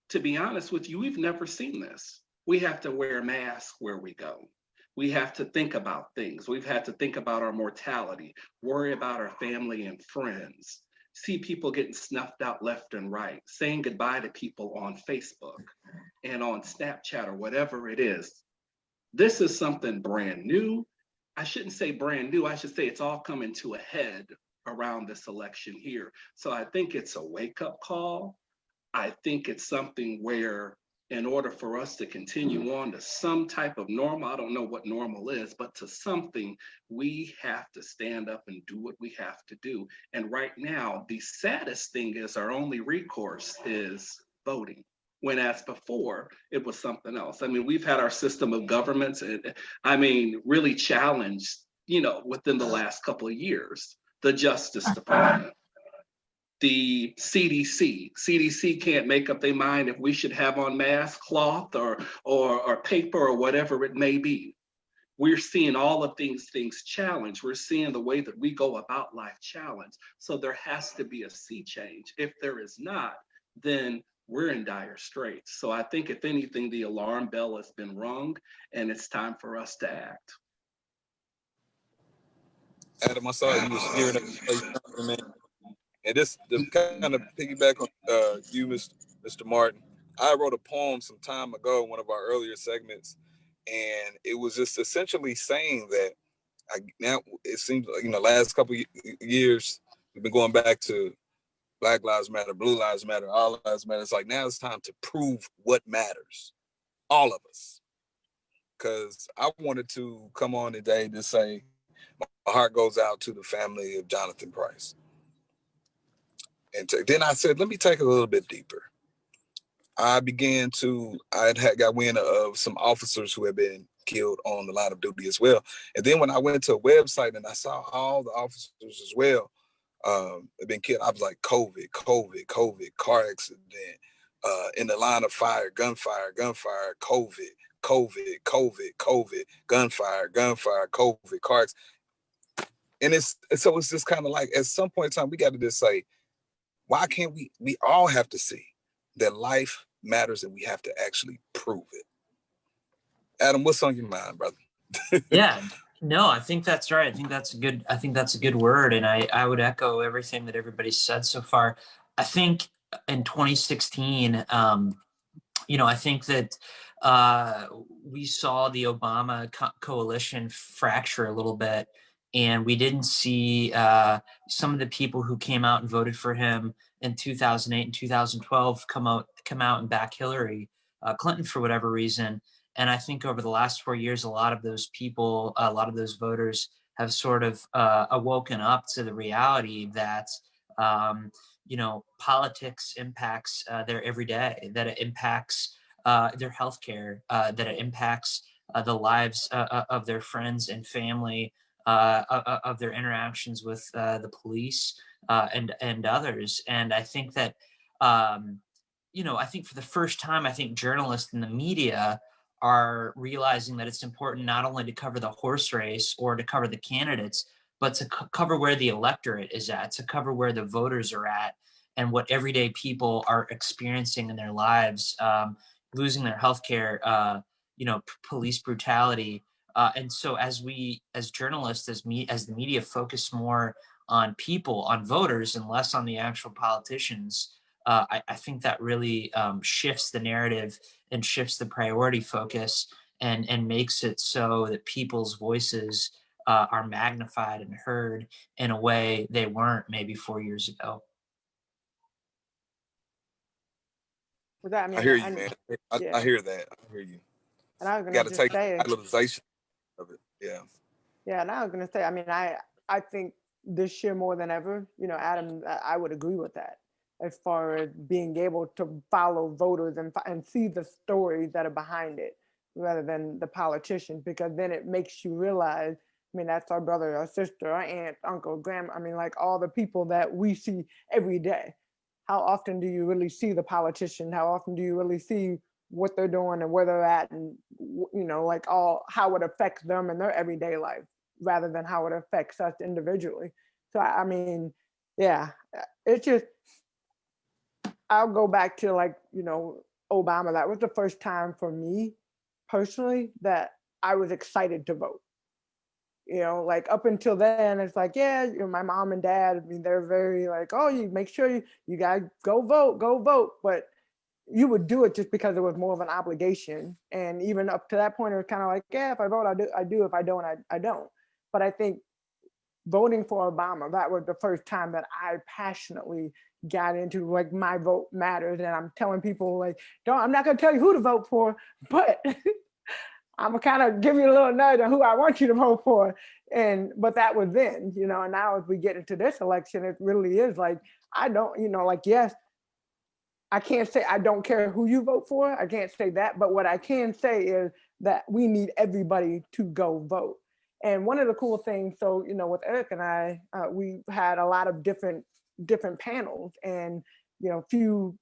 to be honest with you, we've never seen this. We have to wear masks where we go. We have to think about things. We've had to think about our mortality, worry about our family and friends, see people getting snuffed out left and right, saying goodbye to people on Facebook and on Snapchat or whatever it is. This is something brand new. I shouldn't say brand new, I should say it's all coming to a head around this election here. So I think it's a wake-up call. I think it's something where, in order for us to continue on to some type of normal, I don't know what normal is, but to something, we have to stand up and do what we have to do. And right now, the saddest thing is our only recourse is voting. When as before, it was something else. I mean, we've had our system of governments, and I mean, really challenged, within the last couple of years. The Justice Department, the CDC. CDC can't make up their mind if we should have on masks, cloth, or paper, or whatever it may be. We're seeing all of these things challenged. We're seeing the way that we go about life challenged. So there has to be a sea change. If there is not, then we're in dire straits. So I think if anything, the alarm bell has been rung, and it's time for us to act. Adam, I saw you was gearing up to say something, man. And this the kind of piggyback on you, Mr. Martin. I wrote a poem some time ago in one of our earlier segments, and it was just essentially saying that now it seems like, last couple of years we've been going back to Black Lives Matter, Blue Lives Matter, All Lives Matter. It's like now it's time to prove what matters, all of us. Because I wanted to come on today to say my heart goes out to the family of Jonathan Price. And then I said, let me take it a little bit deeper. I got wind of some officers who had been killed on the line of duty as well. And then when I went to a website and I saw all the officers as well had been killed, I was like, COVID, car accident, in the line of fire, gunfire, COVID, gunfire, COVID, car accident. And so it's just kind of like, at some point in time, we got to just say, why can't we all have to see that life matters and we have to actually prove it. Adam, what's on your mind, brother? Yeah, no, I think that's right. I think that's a good word. And I would echo everything that everybody's said so far. I think in 2016, I think that we saw the Obama coalition fracture a little bit, and we didn't see some of the people who came out and voted for him in 2008 and 2012 come out and back Hillary Clinton for whatever reason. And I think over the last 4 years, a lot of those people, a lot of those voters have sort of awoken up to the reality that politics impacts their everyday, that it impacts their healthcare, that it impacts the lives of their friends and family, of their interactions with the police and others. And I think that, I think for the first time, I think journalists and the media are realizing that it's important not only to cover the horse race or to cover the candidates, but to cover where the electorate is at, to cover where the voters are at, and what everyday people are experiencing in their lives, losing their healthcare, police brutality. And so as journalists, as the media focus more on people, on voters, and less on the actual politicians, I think that really shifts the narrative and shifts the priority focus, and makes it so that people's voices are magnified and heard in a way they weren't maybe 4 years ago. With that, I hear you, man. yeah. I hear that. I hear you. And I was You gonna got to just take say, the realization of it. Yeah. yeah, and I was gonna say, I mean, I think this year more than ever, Adam, I would agree with that as far as being able to follow voters and see the stories that are behind it rather than the politicians, because then it makes you realize, I mean, that's our brother, our sister, our aunt, uncle, grandma, I mean, like all the people that we see every day. How often do you really see the politician? How often do you really see what they're doing and where they're at, and like all how it affects them in their everyday life rather than how it affects us individually. So I mean, yeah, it's just, I'll go back to Obama. That was the first time for me personally that I was excited to vote. Like up until then, it's like, yeah, my mom and dad, I mean, they're very like, oh, you make sure you gotta go vote. But you would do it just because it was more of an obligation. And even up to that point, it was kind of like, yeah, if I vote, I do. If I don't, I don't. But I think voting for Obama, that was the first time that I passionately got into like my vote matters. And I'm telling people like, I'm not gonna tell you who to vote for, but I'm gonna kind of give you a little nudge on who I want you to vote for. But that was then, and now as we get into this election, it really is like, I don't, yes, I can't say I don't care who you vote for. I can't say that. But what I can say is that we need everybody to go vote. And one of the cool things, so, with Eric and I, we had a lot of different panels, and, a few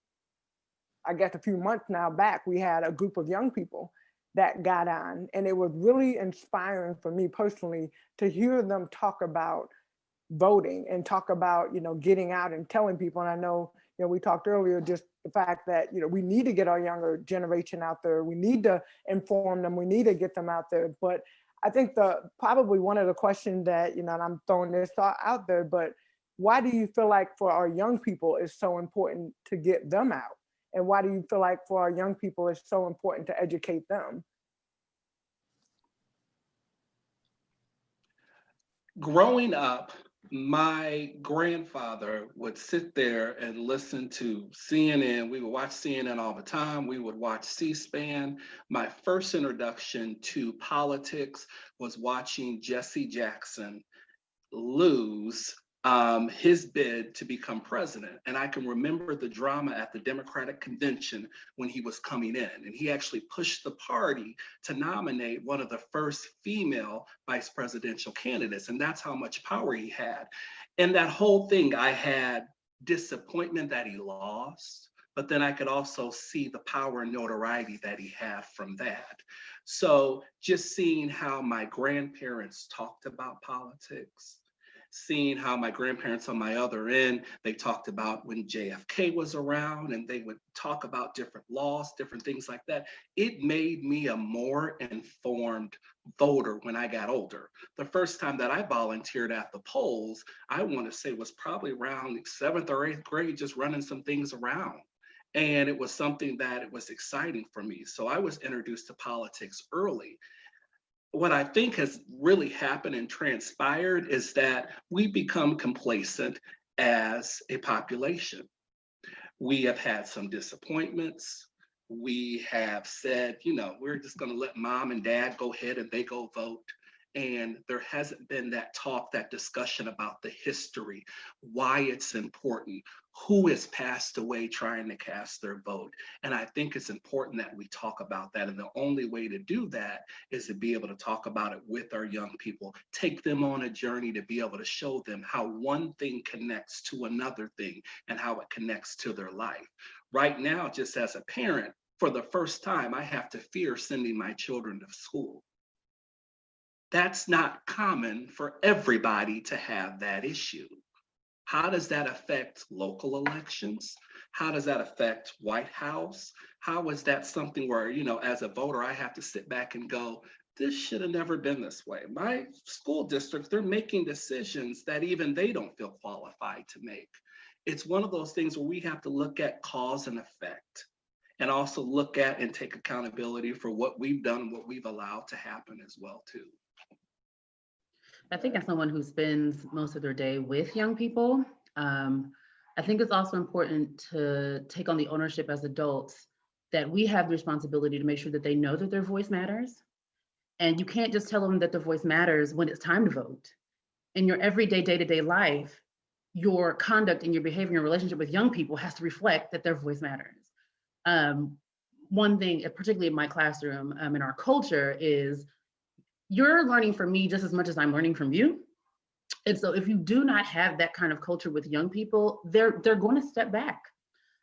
months now back, we had a group of young people that got on, and it was really inspiring for me personally to hear them talk about voting and talk about, getting out and telling people. And I know, we talked earlier, just the fact that, we need to get our younger generation out there. We need to inform them. We need to get them out there. But I think probably one of the questions that, and I'm throwing this out there, but why do you feel like for our young people it's so important to get them out? And why do you feel like for our young people it's so important to educate them? Growing up, my grandfather would sit there and listen to CNN. We would watch CNN all the time. We would watch C-SPAN. My first introduction to politics was watching Jesse Jackson lose his bid to become president. And I can remember the drama at the Democratic convention when he was coming in. And he actually pushed the party to nominate one of the first female vice presidential candidates. And that's how much power he had. And that whole thing, I had disappointment that he lost, but then I could also see the power and notoriety that he had from that. So just seeing how my grandparents talked about politics, seeing how my grandparents on my other end, they talked about when JFK was around and they would talk about different laws, different things like that. It made me a more informed voter when I got older. The first time that I volunteered at the polls, I want to say was probably around 7th or 8th grade, just running some things around. And it was something that it was exciting for me. So I was introduced to politics early. What I think has really happened and transpired is that we become complacent as a population. We have had some disappointments. We have said, you know, we're just going to let mom and dad go ahead and they go vote. And there hasn't been that talk, that discussion about the history, why it's important, who has passed away trying to cast their vote. And I think it's important that we talk about that. And the only way to do that is to be able to talk about it with our young people, take them on a journey to be able to show them how one thing connects to another thing and how it connects to their life. Right now, just as a parent, for the first time, I have to fear sending my children to school. That's not common for everybody to have that issue. How does that affect local elections? How does that affect White House? How is that something where, you know, as a voter, I have to sit back and go, this should have never been this way. My school districts, they're making decisions that even they don't feel qualified to make. It's one of those things where we have to look at cause and effect and also look at and take accountability for what we've done and what we've allowed to happen as well, too. I think as someone who spends most of their day with young people, I think it's also important to take on the ownership as adults that we have the responsibility to make sure that they know that their voice matters. And you can't just tell them that their voice matters when it's time to vote. In your everyday, day-to-day life, your conduct and your behavior and relationship with young people has to reflect that their voice matters. One thing, particularly in my classroom, in our culture, is you're learning from me just as much as I'm learning from you. And so if you do not have that kind of culture with young people, they're going to step back.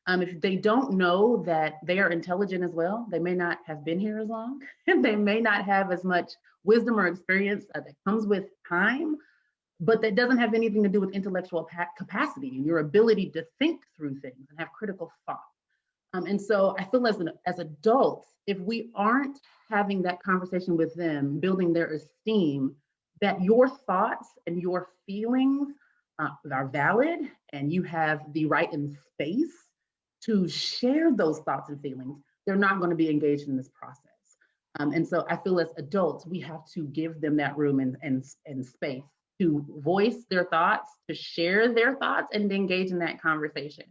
If they don't know that they are intelligent as well, they may not have been here as long, and they may not have as much wisdom or experience that comes with time, but that doesn't have anything to do with intellectual capacity and your ability to think through things and have critical thought. And so I feel as adults, if we aren't having that conversation with them, building their esteem, that your thoughts and your feelings are valid and you have the right and space to share those thoughts and feelings, they're not going to be engaged in this process. And so I feel as adults, we have to give them that room and space to voice their thoughts, to share their thoughts, and to engage in that conversation.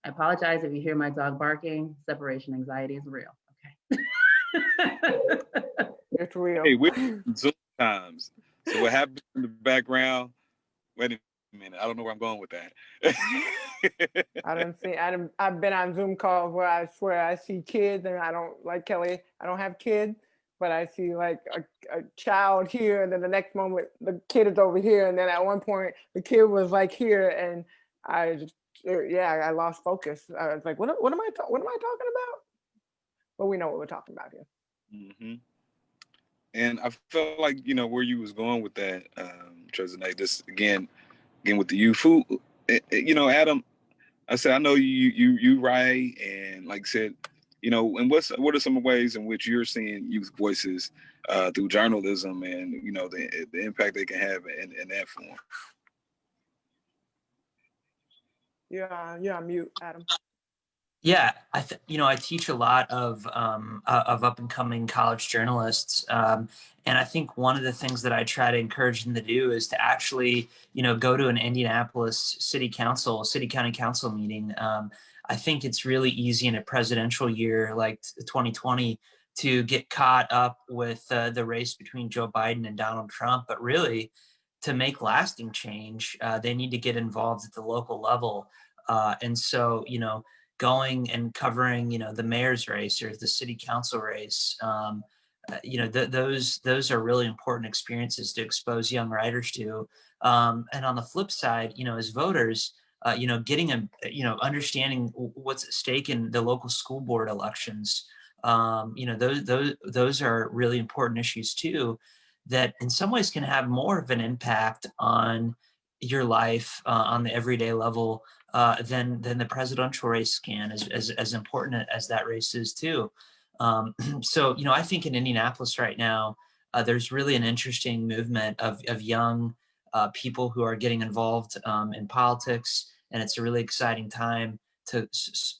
I apologize if you hear my dog barking. Separation anxiety is real. Okay. It's real. Hey, we're Zoom times. So what happens in the background? Wait a minute. I don't know where I'm going with that. I've been on Zoom calls where I swear I see kids, and I don't, like Kelly, I don't have kids, but I see like a child here, and then the next moment the kid is over here, and then at one point the kid was like here, and I lost focus. I was like, what am I talking about? But we know what we're talking about here. Mm-hmm. And I felt like, you know, where you was going with that, Tresanate, just again with the youth food, you know, Adam, I said, I know you write, and like I said, you know, and what are some ways in which you're seeing youth voices through journalism and, you know, the impact they can have in that form? You're on mute, Adam. Yeah, I teach a lot of up and coming college journalists, and I think one of the things that I try to encourage them to do is to actually, you know, go to an Indianapolis city county council meeting. I think it's really easy in a presidential year like 2020 to get caught up with the race between Joe Biden and Donald Trump, but really to make lasting change, they need to get involved at the local level, and so, you know, going and covering, you know, the mayor's race or the city council race, you know, those are really important experiences to expose young writers to. And on the flip side, you know, as voters, you know, understanding what's at stake in the local school board elections, you know, those are really important issues too, that in some ways can have more of an impact on your life on the everyday level than the presidential race can, as important as that race is too. So, I think in Indianapolis right now, there's really an interesting movement of young people who are getting involved in politics, and it's a really exciting time to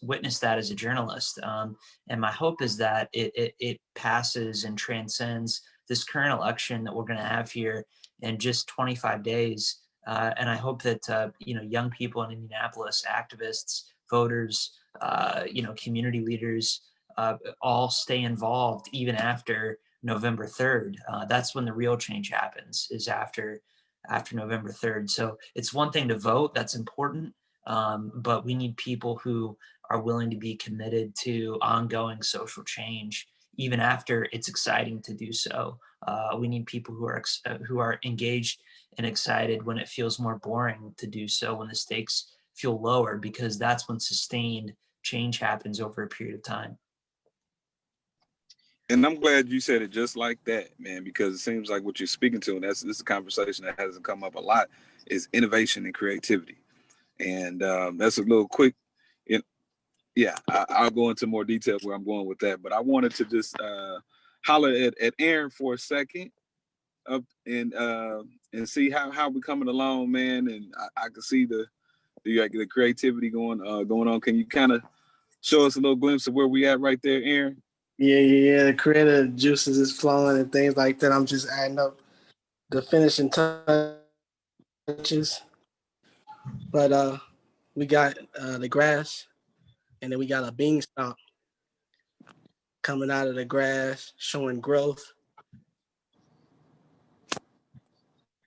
witness that as a journalist. And my hope is that it passes and transcends this current election that we're going to have here in just 25 days. And I hope that, young people in Indianapolis, activists, voters, community leaders, all stay involved even after November 3rd. That's when the real change happens, is after November 3rd. So it's one thing to vote, that's important, but we need people who are willing to be committed to ongoing social change, even after it's exciting to do so. We need people who are engaged and excited when it feels more boring to do so, when the stakes feel lower, because that's when sustained change happens over a period of time. And I'm glad you said it just like that, man, because it seems like what you're speaking to, and this is a conversation that hasn't come up a lot, is innovation and creativity. And that's a little quick. I'll go into more detail where I'm going with that. But I wanted to just holler at Aaron for a second, and see how we're coming along, man. And I can see the creativity going on. Can you kind of show us a little glimpse of where we at right there, Aaron? Yeah. The creative juices is flowing and things like that. I'm just adding up the finishing touches. But we got the grass, and then we got a bean stalk coming out of the grass, showing growth.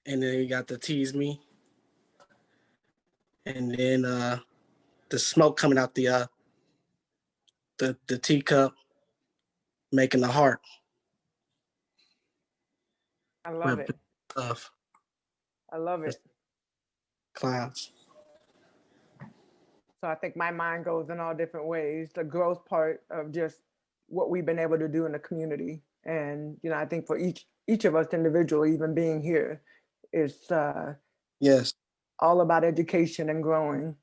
And then we got the tease me. And then the smoke coming out the teacup, making the heart. I love it. Stuff. I love it. Clowns. So I think my mind goes in all different ways. The growth part of just what we've been able to do in the community. And, I think for each of us individually, even being here, is yes, all about education and growing.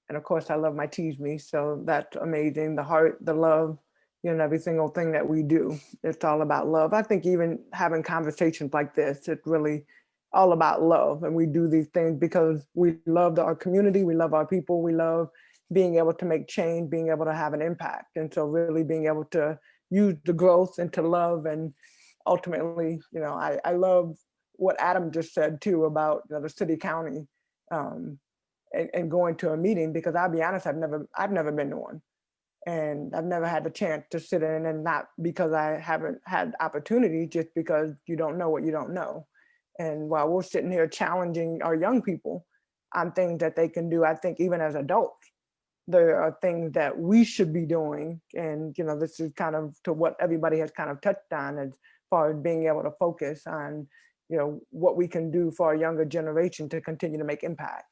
And of course, I love my tease me. So that's amazing. The heart, the love, every single thing that we do, it's all about love. I think even having conversations like this, it's really all about love. And we do these things because we love our community, we love our people, we love being able to make change, being able to have an impact. And so really being able to use the growth and to love. And ultimately, I love what Adam just said too about the city county and going to a meeting, because I'll be honest, I've never been to one. And I've never had the chance to sit in, and not because I haven't had opportunity, just because you don't know what you don't know. And while we're sitting here challenging our young people on things that they can do, I think even as adults, there are things that we should be doing. And, this is kind of to what everybody has kind of touched on as far as being able to focus on, what we can do for our younger generation to continue to make impact.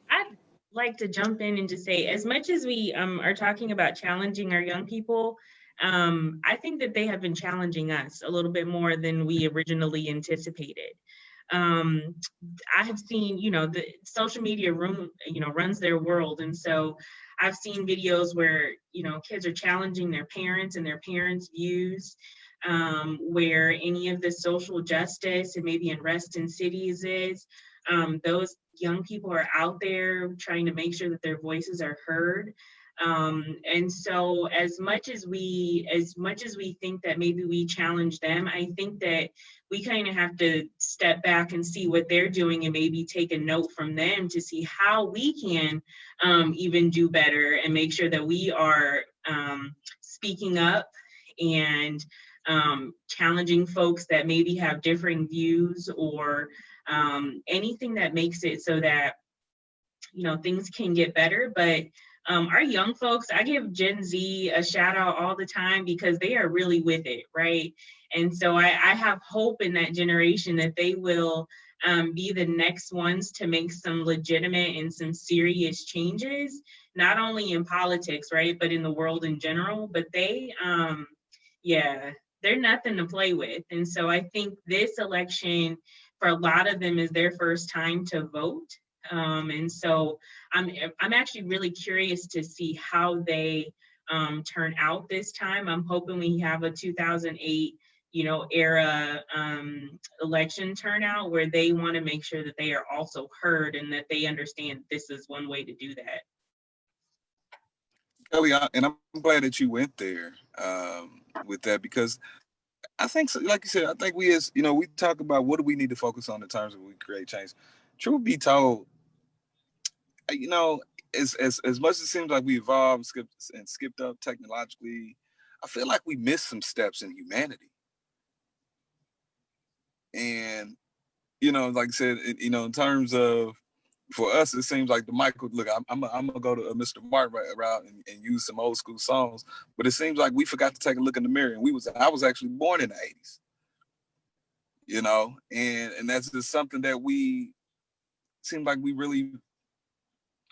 I'd like to jump in and just say, as much as we are talking about challenging our young people, I think that they have been challenging us a little bit more than we originally anticipated. I have seen, the social media runs their world. And so I've seen videos where, kids are challenging their parents and their parents' views, where any of the social justice and maybe unrest in cities is. Those young people are out there trying to make sure that their voices are heard. And so as much as we think that maybe we challenge them, I think that we kind of have to step back and see what they're doing and maybe take a note from them to see how we can even do better and make sure that we are speaking up and challenging folks that maybe have differing views, or anything that makes it so that, things can get better. But our young folks, I give Gen Z a shout out all the time because they are really with it, right? And so I have hope in that generation that they will be the next ones to make some legitimate and some serious changes, not only in politics, right, but in the world in general. But they, they're nothing to play with. And so I think this election for a lot of them is their first time to vote. And so I'm actually really curious to see how they turn out this time. I'm hoping we have a 2008, era election turnout where they want to make sure that they are also heard and that they understand this is one way to do that. Kelly, and I'm glad that you went there with that, because I think, so, like you said, I think we we talk about what do we need to focus on in terms of we create change. Truth be told, as much as it seems like we evolved, skipped up technologically, I feel like we missed some steps in humanity. And, like I said, in terms of, for us, it seems like the Michael, look, I'm gonna go to Mr. Martin route and use some old school songs, but it seems like we forgot to take a look in the mirror. And I was actually born in the 80s, and that's just something that we seem like we really,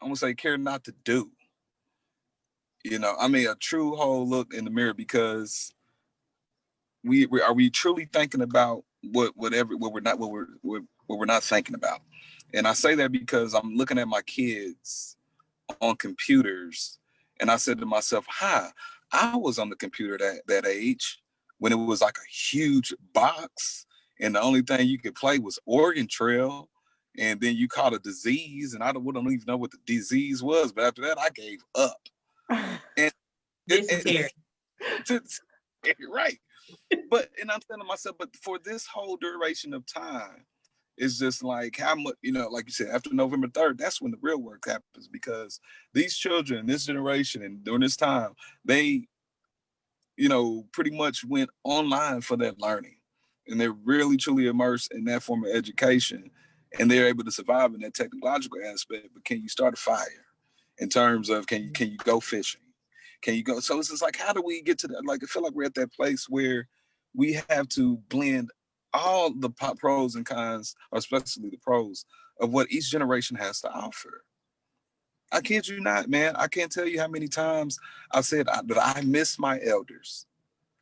I won't say care not to do. A true whole look in the mirror, because are we truly thinking about what we're not thinking about. And I say that because I'm looking at my kids on computers, and I said to myself, I was on the computer that age when it was like a huge box, and the only thing you could play was Oregon Trail, and then you caught a disease, and I don't even know what the disease was, but after that I gave up. And right. And I'm saying to myself, but for this whole duration of time, it's just like how much, like you said, after November 3rd, that's when the real work happens, because these children, this generation, and during this time, they, pretty much went online for that learning. And they're really, truly immersed in that form of education. And they're able to survive in that technological aspect. But can you start a fire in terms of, can you go fishing? Can you go? So it's just like, how do we get to that? Like, I feel like we're at that place where we have to blend all the pros and cons, or especially the pros, of what each generation has to offer. I kid you not, man. I can't tell you how many times I said that I miss my elders.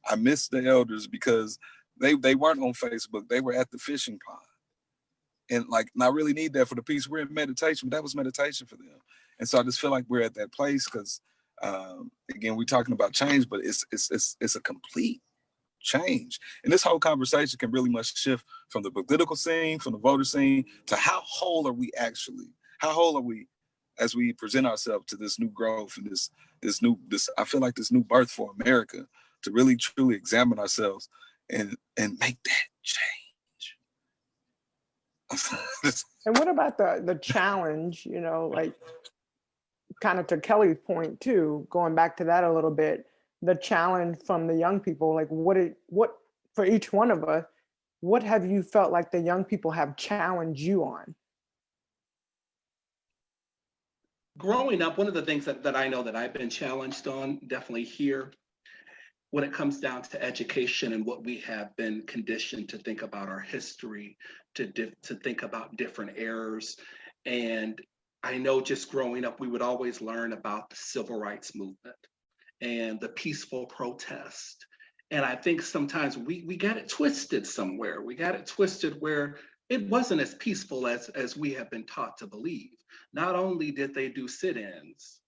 I miss the elders because they weren't on Facebook. They were at the fishing pond. And I really need that for the peace. We're in meditation, but that was meditation for them. And so I just feel like we're at that place because, again, we're talking about change, but it's a complete change. And this whole conversation can really much shift from the political scene, from the voter scene, to how whole are we as we present ourselves to this new growth and this I feel like this new birth for America, to really truly examine ourselves and make that change. And what about the challenge, like kind of to Kelly's point too, going back to that a little bit, the challenge from the young people, like what for each one of us, what have you felt like the young people have challenged you on? Growing up, one of the things that I know that I've been challenged on, definitely here, when it comes down to education and what we have been conditioned to think about our history, to think about different eras. And I know just growing up, we would always learn about the civil rights movement and the peaceful protest. And I think sometimes we got it twisted somewhere. We got it twisted where it wasn't as peaceful as we have been taught to believe. Not only did they do sit-ins,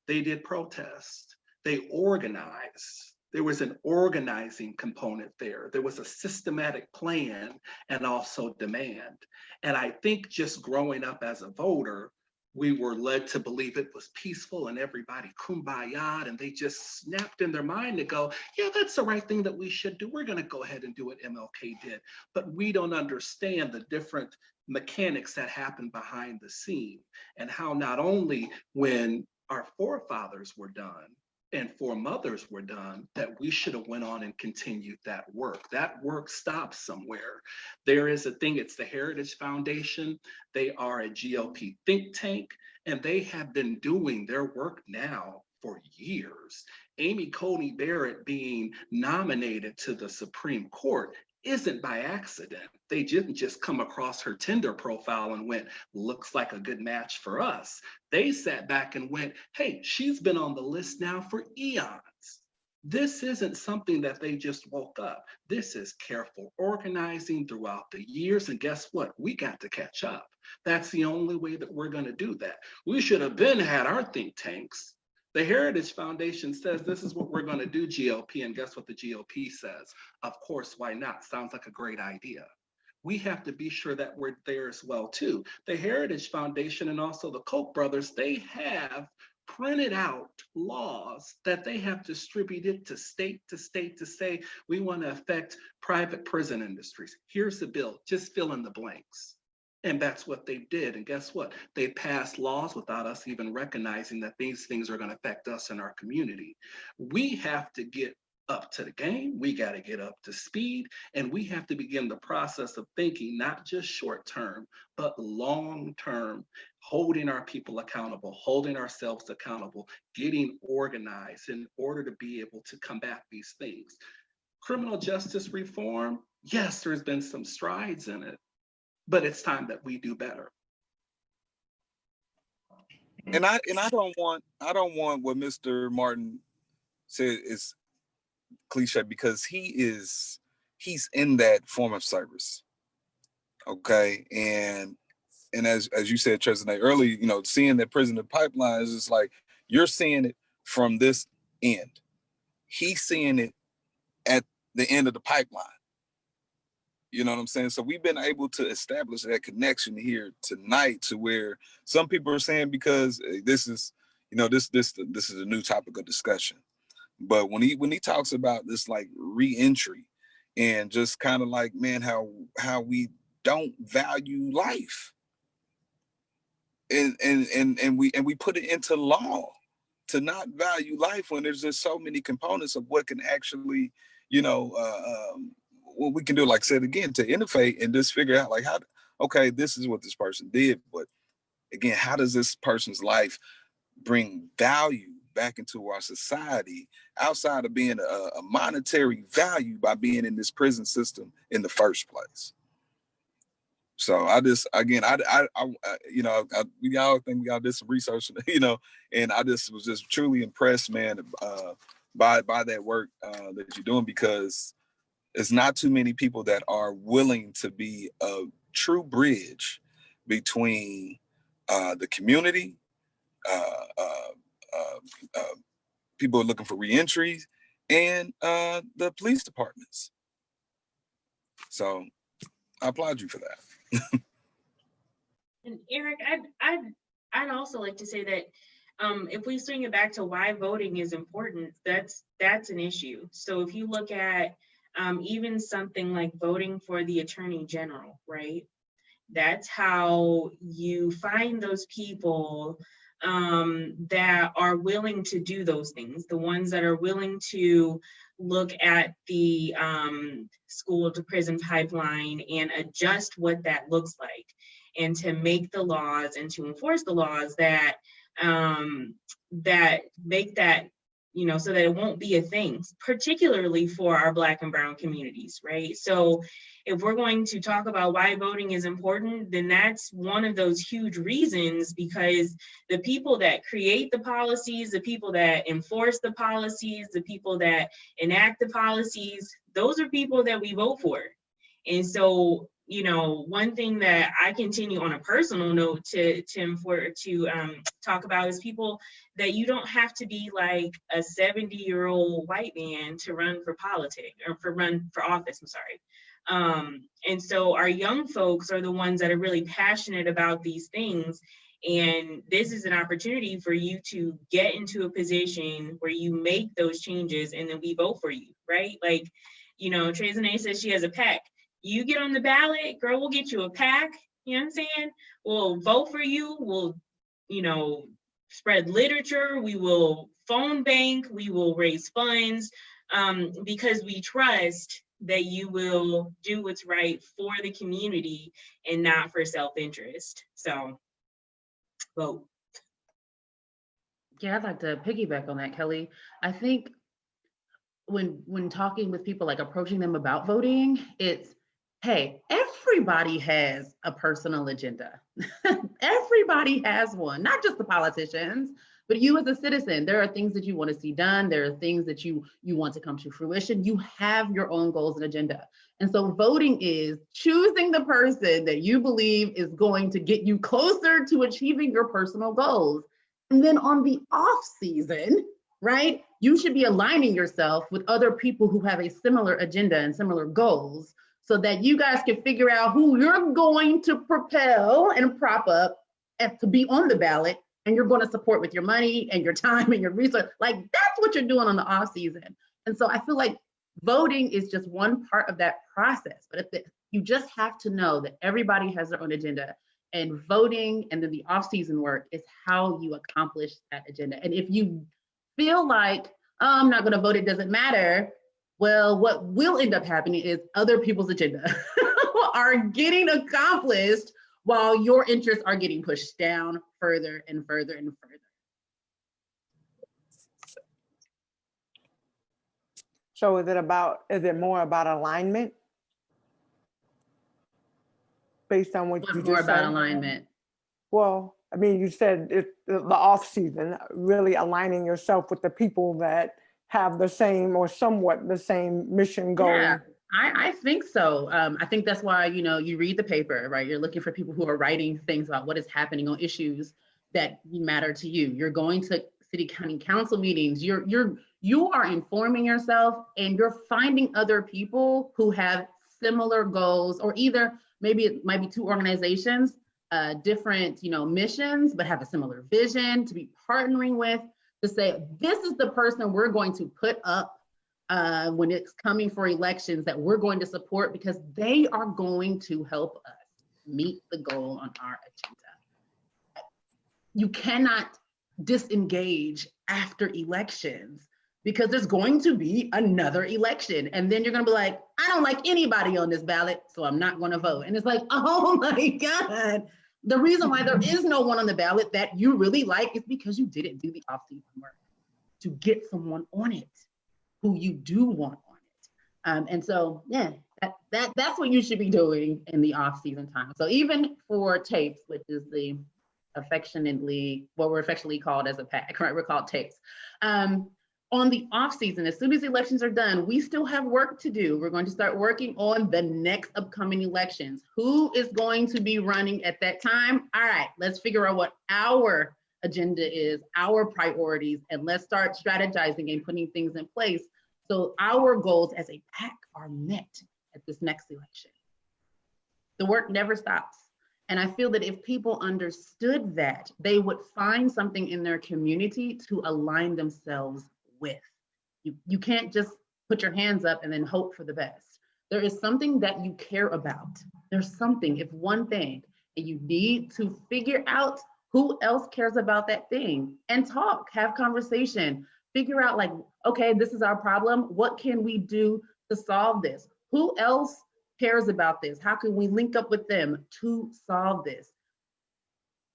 they did protest, they organized. There was an organizing component there. There was a systematic plan and also demand. And I think just growing up as a voter, we were led to believe it was peaceful and everybody kumbaya, and they just snapped in their mind to go, yeah, that's the right thing that we should do. We're gonna go ahead and do what MLK did. But we don't understand the different mechanics that happen behind the scene, and how not only when our forefathers were done and foremothers were done, that we should have went on and continued that work. That work stops somewhere. There is a thing, it's the Heritage Foundation. They are a GOP think tank, and they have been doing their work now for years. Amy Coney Barrett being nominated to the Supreme Court isn't by accident. They didn't just come across her Tinder profile and went, looks like a good match for us. They sat back and went, hey, she's been on the list now for eons. This isn't something that they just woke up. This is careful organizing throughout the years. And guess what? We got to catch up. That's the only way that we're going to do that. We should have been had our think tanks. The Heritage Foundation says this is what we're going to do, GOP. And guess what the GOP says? Of course, why not? Sounds like a great idea. We have to be sure that we're there as well, too. The Heritage Foundation and also the Koch brothers, they have printed out laws that they have distributed to state to state to say, we want to affect private prison industries. Here's the bill, just fill in the blanks. And that's what they did. And guess what? They passed laws without us even recognizing that these things are going to affect us in our community. We have to get up to the game. We got to get up to speed, and we have to begin the process of thinking not just short term, but long term, holding our people accountable, holding ourselves accountable, getting organized in order to be able to combat these things. Criminal justice reform, yes, there's been some strides in it, but it's time that we do better. And I don't want what Mr. Martin said is cliche, because he's in that form of service. Okay. And as you said, Trezane, early, seeing that prison pipeline is just like, you're seeing it from this end. He's seeing it at the end of the pipeline. You know what I'm saying? So we've been able to establish that connection here tonight, to where some people are saying, because this is, this is a new topic of discussion. But when he talks about this, like, re-entry, and just kind of like, man, how we don't value life, and we put it into law to not value life, when there's just so many components of what can actually, what we can do, like I said again, to innovate and just figure out, like, how, okay, this is what this person did, but again, how does this person's life bring value back into our society outside of being a monetary value by being in this prison system in the first place? So I just, again, we all think we all did some research, and I just was just truly impressed, man, by that work that you're doing, because it's not too many people that are willing to be a true bridge between the community, people are looking for reentries, and the police departments. So I applaud you for that. And Eric, I'd also like to say that if we swing it back to why voting is important, that's an issue. So if you look at even something like voting for the Attorney General, right? That's how you find those people that are willing to do those things, the ones that are willing to look at the school to prison pipeline and adjust what that looks like, and to make the laws and to enforce the laws that that make that, so that it won't be a thing, particularly for our Black and Brown communities, right? So if we're going to talk about why voting is important, then that's one of those huge reasons, because the people that create the policies, the people that enforce the policies, the people that enact the policies, those are people that we vote for. And so, one thing that I continue on a personal note to talk about is people that you don't have to be like a 70-year-old white man to run for politics, or run for office, I'm sorry. And so our young folks are the ones that are really passionate about these things. And this is an opportunity for you to get into a position where you make those changes, and then we vote for you, right? Like, Trezane says she has a PAC. You get on the ballot, girl, we'll get you a PAC, you know what I'm saying? We'll vote for you, we'll, spread literature, we will phone bank, we will raise funds, because we trust that you will do what's right for the community and not for self-interest. So, vote. Yeah, I'd like to piggyback on that, Kelly. I think when talking with people, like approaching them about voting, it's, hey, everybody has a personal agenda. Everybody has one, not just the politicians, But you as a citizen, there are things that you want to see done. There are things that you want to come to fruition. You have your own goals and agenda. And so voting is choosing the person that you believe is going to get you closer to achieving your personal goals. And then on the off season, right, you should be aligning yourself with other people who have a similar agenda and similar goals so that you guys can figure out who you're going to propel and prop up and to be on the ballot, and you're going to support with your money and your time and your research. Like, that's what you're doing on the off season. And so I feel like voting is just one part of that process. But you just have to know that everybody has their own agenda, and voting and then the off season work is how you accomplish that agenda. And if you feel like, oh, I'm not going to vote, it doesn't matter, well, what will end up happening is other people's agenda are getting accomplished while your interests are getting pushed down further and further and further. So is it more about alignment? Based on what What's you more just about said? alignment? Well, I mean, you said the off season, really aligning yourself with the people that have the same or somewhat the same mission goal. Yeah, I think so. I think that's why, you read the paper, right? You're looking for people who are writing things about what is happening on issues that matter to you. You're going to city county council meetings. You are informing yourself, and you're finding other people who have similar goals, or either maybe it might be two organizations, different, missions, but have a similar vision to be partnering with, to say, this is the person we're going to put up when it's coming for elections that we're going to support, because they are going to help us meet the goal on our agenda. You cannot disengage after elections, because there's going to be another election. And then you're going to be like, I don't like anybody on this ballot, so I'm not going to vote. And it's like, oh my God. The reason why there is no one on the ballot that you really like is because you didn't do the off-season work to get someone on it who you do want on it. And so, yeah, that's what you should be doing in the off-season time. So even for tapes, which is the what we're affectionately called as a PAC, right? We're called tapes. On the off season, as soon as elections are done, we still have work to do. We're going to start working on the next upcoming elections. Who is going to be running at that time? All right, let's figure out what our agenda is, our priorities, and let's start strategizing and putting things in place so our goals as a PAC are met at this next election. The work never stops. And I feel that if people understood that, they would find something in their community to align themselves with. You can't just put your hands up and then hope for the best. There is something that you care about. There's something, if one thing, and you need to figure out who else cares about that thing and talk, have conversation, figure out like, okay, this is our problem. What can we do to solve this? Who else cares about this? How can we link up with them to solve this?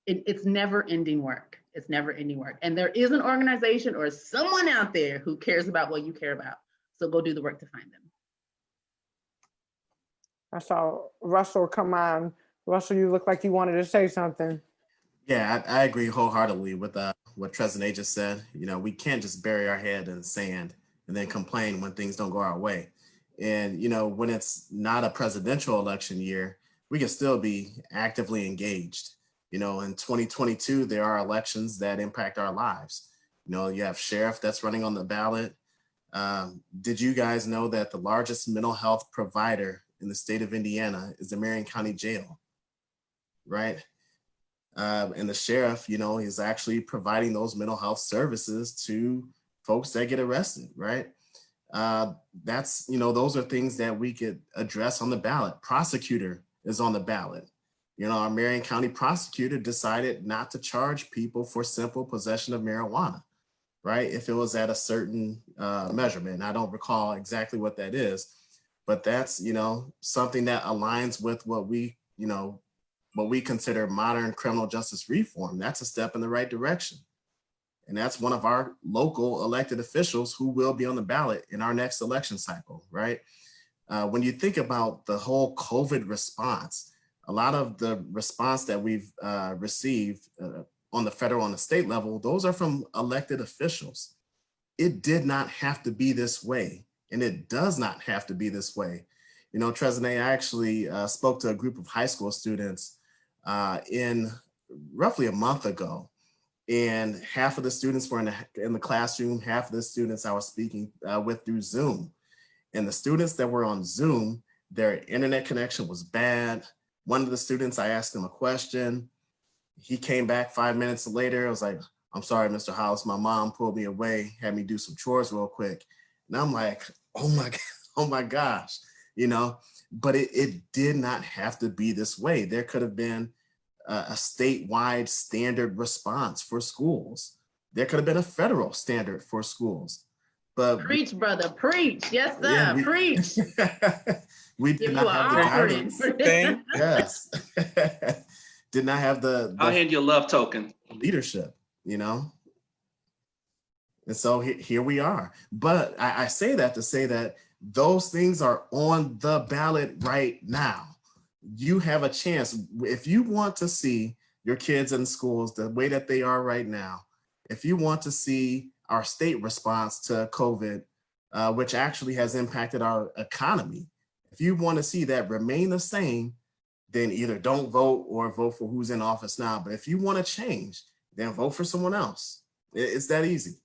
It's never ending work. It's never ending work. And there is an organization or someone out there who cares about what you care about. So go do the work to find them. I saw Russell come on. Russell, you look like you wanted to say something. Yeah, I agree wholeheartedly with what Trezene just said. We can't just bury our head in the sand and then complain when things don't go our way. And, when it's not a presidential election year, we can still be actively engaged. In 2022, there are elections that impact our lives. You have sheriff that's running on the ballot. Did you guys know that the largest mental health provider in the state of Indiana is the Marion County Jail, right? And the sheriff, is actually providing those mental health services to folks that get arrested, right? That's, those are things that we could address on the ballot. Prosecutor is on the ballot. Our Marion County prosecutor decided not to charge people for simple possession of marijuana, right? If it was at a certain measurement. I don't recall exactly what that is, but that's, something that aligns with what we consider modern criminal justice reform. That's a step in the right direction. And that's one of our local elected officials who will be on the ballot in our next election cycle, right? When you think about the whole COVID response, a lot of the response that we've received on the federal and the state level, those are from elected officials. It did not have to be this way, and it does not have to be this way. You know, Tresene, I actually spoke to a group of high school students in roughly a month ago, and half of the students were in the classroom, half of the students I was speaking with through Zoom. And the students that were on Zoom, their internet connection was bad. One of the students, I asked him a question. He came back 5 minutes later. I was like, I'm sorry, Mr. House, my mom pulled me away, had me do some chores real quick. And I'm like, oh my gosh, you know, but it did not have to be this way. There could have been a statewide standard response for schools. There could have been a federal standard for schools. But preach, brother, preach. Yes, sir, preach. We did not have the guidance. Yes. Did not have the I'll hand you a love token. Leadership, you know? And so here we are. But I say that to say that those things are on the ballot right now. You have a chance. If you want to see your kids in schools the way that they are right now, if you want to see our state response to COVID, which actually has impacted our economy, if you want to see that remain the same, then either don't vote or vote for who's in office now. But if you want to change, then vote for someone else. It's that easy.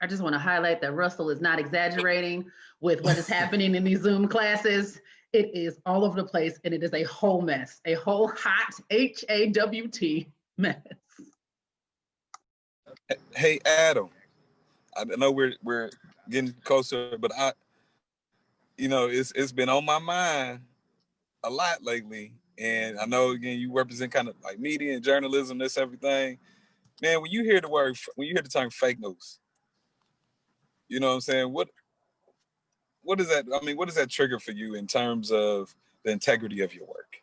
I just want to highlight that Russell is not exaggerating with what is happening in these Zoom classes. It is all over the place, and it is a whole mess, a whole hot HAWT mess. Hey, Adam, I know we're getting closer, but it's been on my mind a lot lately. And I know, again, you represent kind of like media and journalism, this everything. Man, when you hear the term fake news, you know what I'm saying? What is that? I mean, what does that trigger for you in terms of the integrity of your work?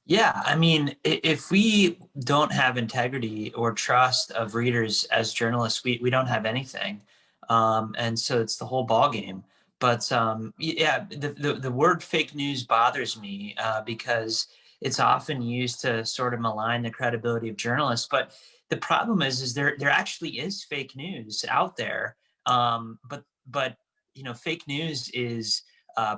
Yeah, I mean, if we don't have integrity or trust of readers as journalists, we don't have anything. And so it's the whole ball game. But yeah, the word fake news bothers me because it's often used to sort of malign the credibility of journalists. But the problem is there actually is fake news out there. But fake news is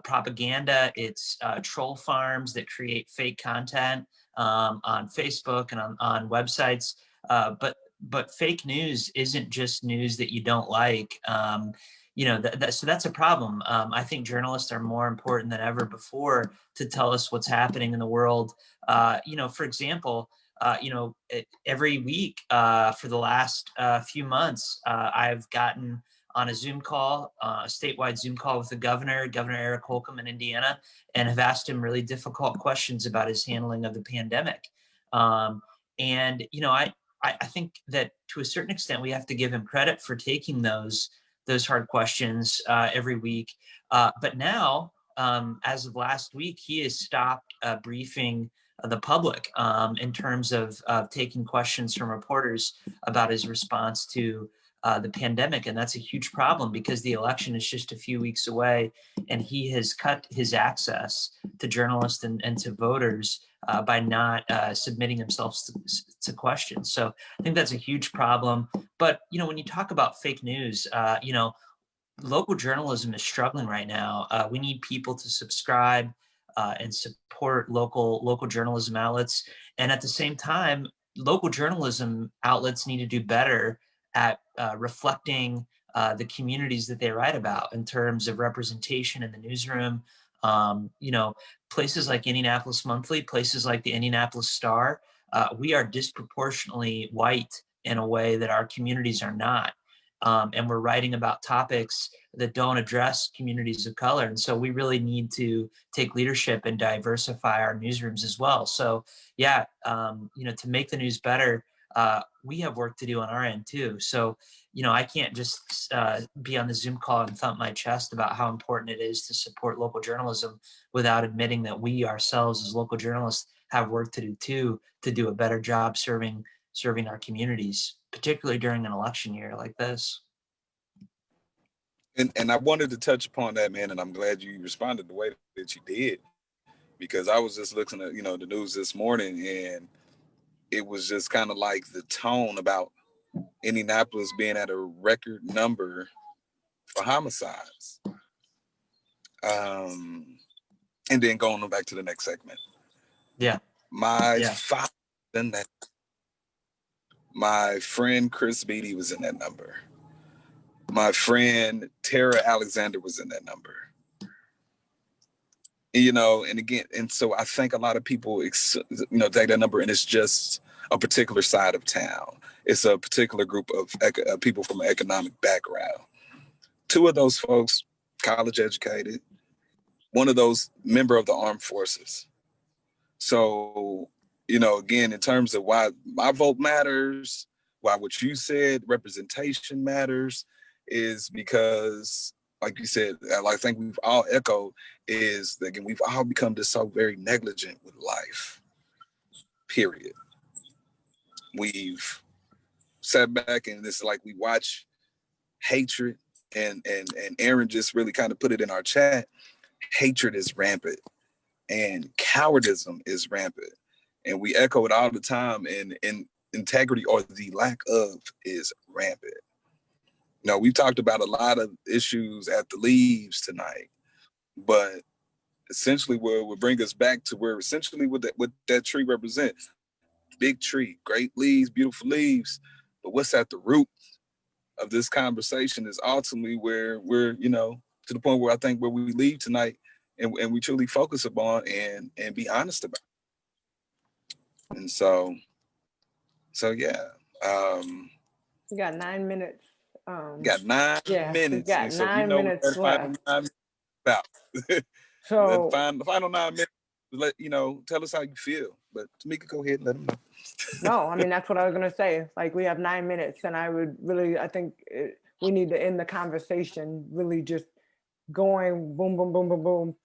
propaganda. It's troll farms that create fake content on Facebook and on websites. But fake news isn't just news that you don't like. So that's a problem. I think journalists are more important than ever before to tell us what's happening in the world. For example, every week for the last few months, I've gotten on a Zoom call, a statewide Zoom call with the Governor Eric Holcomb in Indiana, and have asked him really difficult questions about his handling of the pandemic. I think that to a certain extent, we have to give him credit for taking those hard questions every week. But now, as of last week, he has stopped briefing the public in terms of taking questions from reporters about his response to the pandemic. And that's a huge problem because the election is just a few weeks away, and he has cut his access to journalists and to voters by not submitting himself to questions. So I think that's a huge problem. But, when you talk about fake news, local journalism is struggling right now. We need people to subscribe and support local journalism outlets. And at the same time, local journalism outlets need to do better at reflecting the communities that they write about in terms of representation in the newsroom. Places like Indianapolis Monthly, places like the Indianapolis Star, we are disproportionately white in a way that our communities are not. And we're writing about topics that don't address communities of color. And so we really need to take leadership and diversify our newsrooms as well. So yeah, to make the news better, we have work to do on our end too. So, I can't just be on the Zoom call and thump my chest about how important it is to support local journalism without admitting that we ourselves as local journalists have work to do too, to do a better job serving our communities, particularly during an election year like this. And I wanted to touch upon that, man, and I'm glad you responded the way that you did, because I was just looking at, the news this morning, and it was just kind of like the tone about Indianapolis being at a record number for homicides. And then going back to the next segment. Yeah. My father was in that. My friend Chris Beatty was in that number. My friend Tara Alexander was in that number. You know, and again, and so I think a lot of people, you know, take that number and it's just a particular side of town. It's a particular group of people from an economic background. Two of those folks, college educated. One of those, member of the armed forces. So, you know, again, in terms of why my vote matters, why what you said, representation matters, is because, like you said, I think we've all echoed, is that again, we've all become just so very negligent with life, period. We've sat back and it's like we watch hatred, and Aaron just really kind of put it in our chat. Hatred is rampant and cowardism is rampant. And we echo it all the time, and integrity, or the lack of, is rampant. You know, we've talked about a lot of issues at the leaves tonight, but essentially what will bring us back to where essentially what that tree represents. Big tree, great leaves, beautiful leaves, but what's at the root of this conversation is ultimately where we're, you know, to the point where I think where we leave tonight and we truly focus upon and be honest about it. And so yeah. We got 9 minutes. Got 9 minutes. We got and so 9 minutes left. About. So the final 9 minutes, tell us how you feel. But Tamika, go ahead and let them know. No, I mean, that's what I was gonna say. Like, we have 9 minutes, and I think we need to end the conversation really just going boom, boom, boom, boom, boom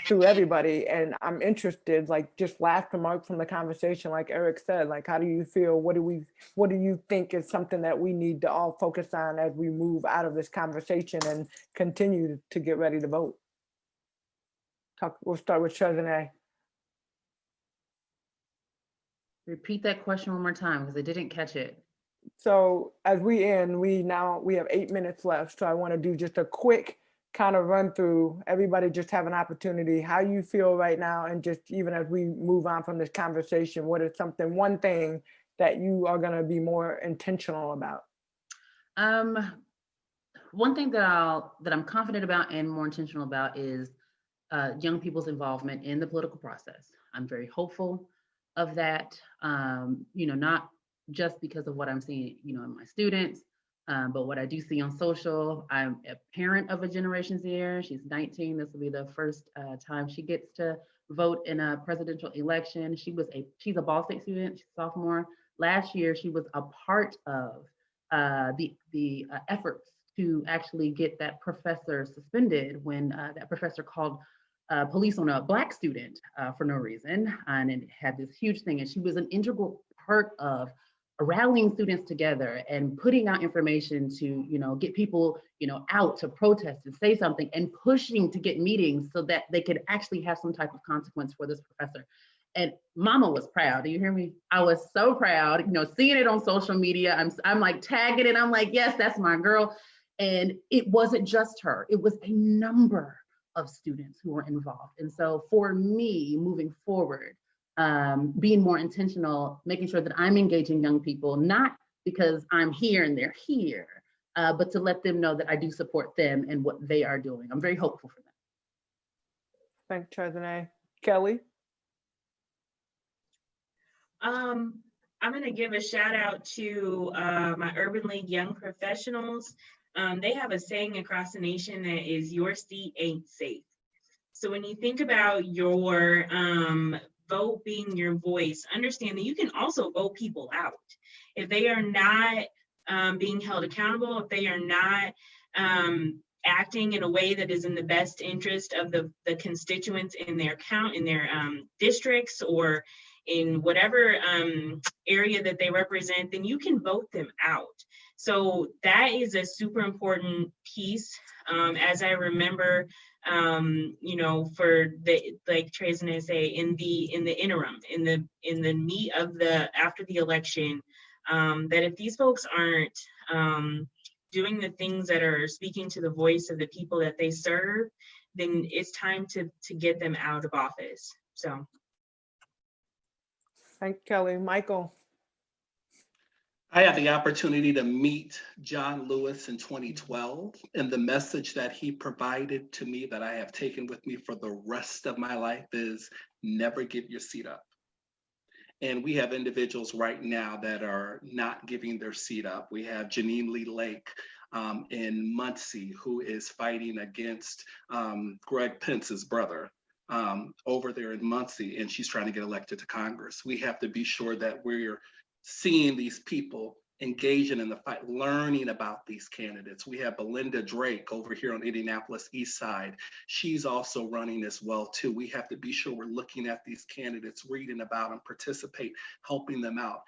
to everybody. And I'm interested, like, just last remark from the conversation, like Eric said, like, how do you feel? What do you think is something that we need to all focus on as we move out of this conversation and continue to get ready to vote? We'll start with Chardonnay. Repeat that question one more time because I didn't catch it. So as we end, we have 8 minutes left. So I want to do just a quick kind of run through. Everybody just have an opportunity, how you feel right now, and just even as we move on from this conversation, what is one thing that you are going to be more intentional about? One thing that I'm confident about and more intentional about is young people's involvement in the political process. I'm very hopeful of that, not just because of what I'm seeing, in my students, but what I do see on social. I'm a parent of a Generation Zer. She's 19. This will be the first time she gets to vote in a presidential election. She's a Ball State student. She's a sophomore. Last year, she was a part of the efforts to actually get that professor suspended when that professor called police on a Black student for no reason, and it had this huge thing. And she was an integral part of rallying students together and putting out information to, get people, out to protest and say something, and pushing to get meetings so that they could actually have some type of consequence for this professor. And Mama was proud. Do you hear me? I was so proud, seeing it on social media. I'm like tagging it. I'm like, yes, that's my girl. And it wasn't just her. It was a number of students who were involved. And so for me, moving forward, being more intentional, making sure that I'm engaging young people, not because I'm here and they're here, but to let them know that I do support them and what they are doing. I'm very hopeful for them. Thanks, Chardonnay. Kelly? I'm going to give a shout out to my Urban League Young Professionals. They have a saying across the nation that is, your seat ain't safe. So when you think about your vote being your voice, understand that you can also vote people out. If they are not being held accountable, if they are not acting in a way that is in the best interest of the constituents in their districts, or in whatever area that they represent, then you can vote them out. So that is a super important piece. As I remember, you know, for the, like Trey's gonna say, in the interim, in the meat of the after the election, that if these folks aren't doing the things that are speaking to the voice of the people that they serve, then it's time to get them out of office. So. Thank you, Kelly. Michael. I had the opportunity to meet John Lewis in 2012, and the message that he provided to me that I have taken with me for the rest of my life is never give your seat up. And we have individuals right now that are not giving their seat up. We have Janine Lee Lake in Muncie, who is fighting against Greg Pence's brother over there in Muncie, and she's trying to get elected to Congress. We have to be sure that we're seeing these people engaging in the fight, learning about these candidates. We have Belinda Drake over here on Indianapolis East Side. She's also running as well too. We have to be sure we're looking at these candidates, reading about them, participate, helping them out.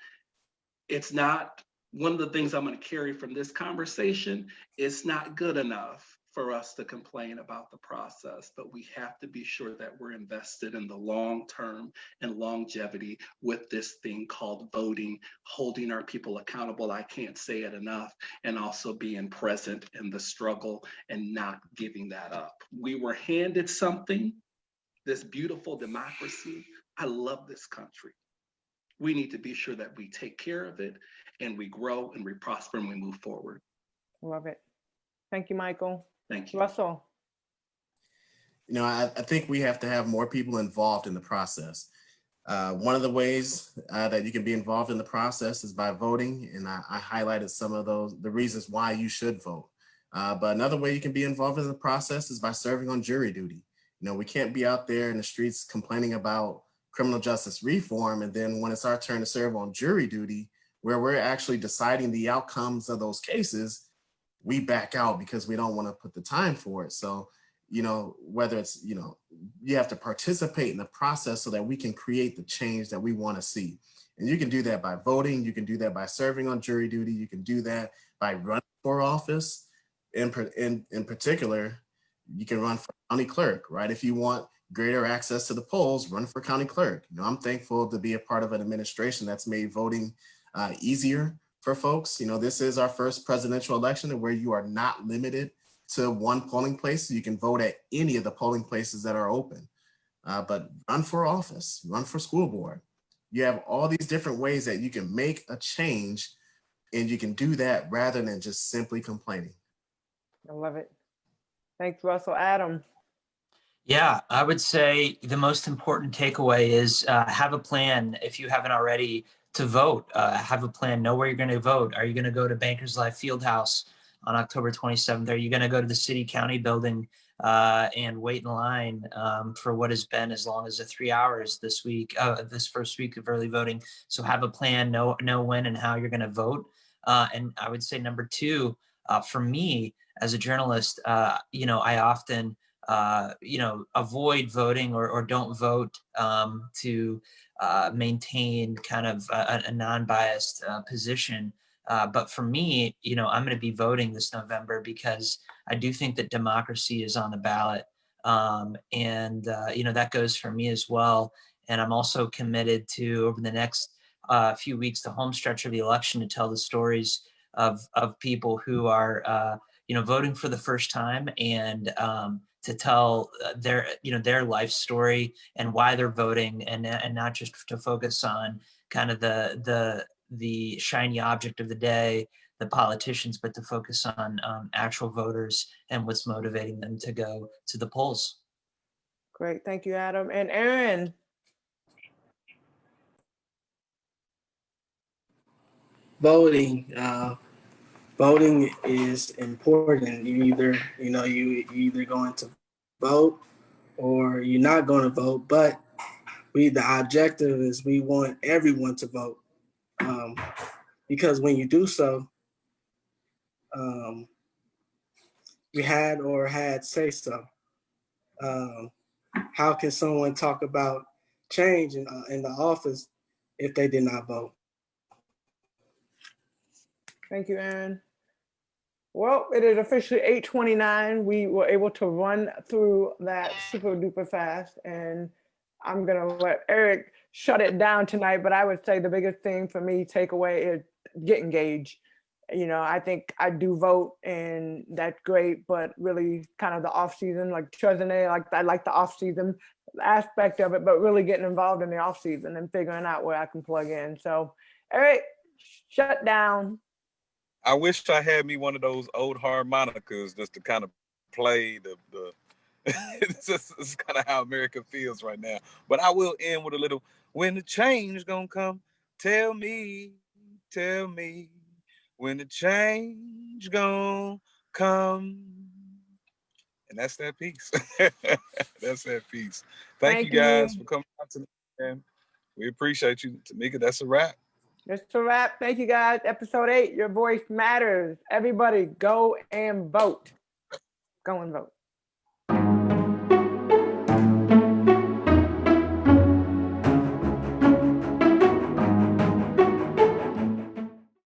It's not, one of the things I'm going to carry from this conversation, it's not good enough for us to complain about the process, but we have to be sure that we're invested in the long term and longevity with this thing called voting, holding our people accountable. I can't say it enough, and also being present in the struggle and not giving that up. We were handed something, this beautiful democracy. I love this country. We need to be sure that we take care of it and we grow and we prosper and we move forward. Love it. Thank you, Michael. Thank you. Russell. You know, I think we have to have more people involved in the process. One of the ways that you can be involved in the process is by voting, and I highlighted some of the reasons why you should vote. But another way you can be involved in the process is by serving on jury duty. You know, we can't be out there in the streets complaining about criminal justice reform, and then when it's our turn to serve on jury duty, where we're actually deciding the outcomes of those cases, we back out because we don't want to put the time for it. So, you know, whether it's, you know, you have to participate in the process so that we can create the change that we want to see. And you can do that by voting. You can do that by serving on jury duty. You can do that by running for office. In particular, you can run for county clerk, right? If you want greater access to the polls, run for county clerk. You know, I'm thankful to be a part of an administration that's made voting easier for folks. You know, this is our first presidential election where you are not limited to one polling place. You can vote at any of the polling places that are open, but run for office, run for school board. You have all these different ways that you can make a change, and you can do that rather than just simply complaining. I love it. Thanks, Russell. Adam. Yeah, I would say the most important takeaway is have a plan if you haven't already to vote. Have a plan, know where you're going to vote. Are you going to go to Bankers Life Fieldhouse on October 27th? Are you going to go to the city county building and wait in line for what has been as long as 3 hours this week, this first week of early voting? So have a plan, know when and how you're going to vote. And I would say number two, for me as a journalist, you know, I often you know, avoid voting or don't vote to maintain kind of a non-biased position. But for me, you know, I'm going to be voting this November because I do think that democracy is on the ballot. And, you know, that goes for me as well. And I'm also committed to, over the next few weeks, the home stretch of the election, to tell the stories of people who are, you know, voting for the first time, and to tell their life story and why they're voting, and not just to focus on kind of the shiny object of the day, the politicians, but to focus on actual voters and what's motivating them to go to the polls. Great, thank you, Adam. And Aaron. Voting. Voting is important. You either going to vote or you're not going to vote. But the objective is we want everyone to vote, because when you do so, you had say so. How can someone talk about change in the office if they did not vote? Thank you, Aaron. Well, it is officially 8:29. We were able to run through that super duper fast, and I'm gonna let Eric shut it down tonight. But I would say the biggest thing for me takeaway is get engaged. You know, I think I do vote, and that's great. But really, kind of the off season, like Trezene, I like the off season aspect of it, but really getting involved in the off season and figuring out where I can plug in. So, Eric, shut down. I wish I had me one of those old harmonicas just to kind of play the it's kind of how America feels right now. But I will end with a little, when the change gonna come, tell me, when the change gonna come. And that's that piece. That's that piece. Thank you guys for coming out tonight, man. We appreciate you. Tamika, that's a wrap. That's a wrap. Thank you guys. Episode 8, your voice matters. Everybody go and vote. Go and vote.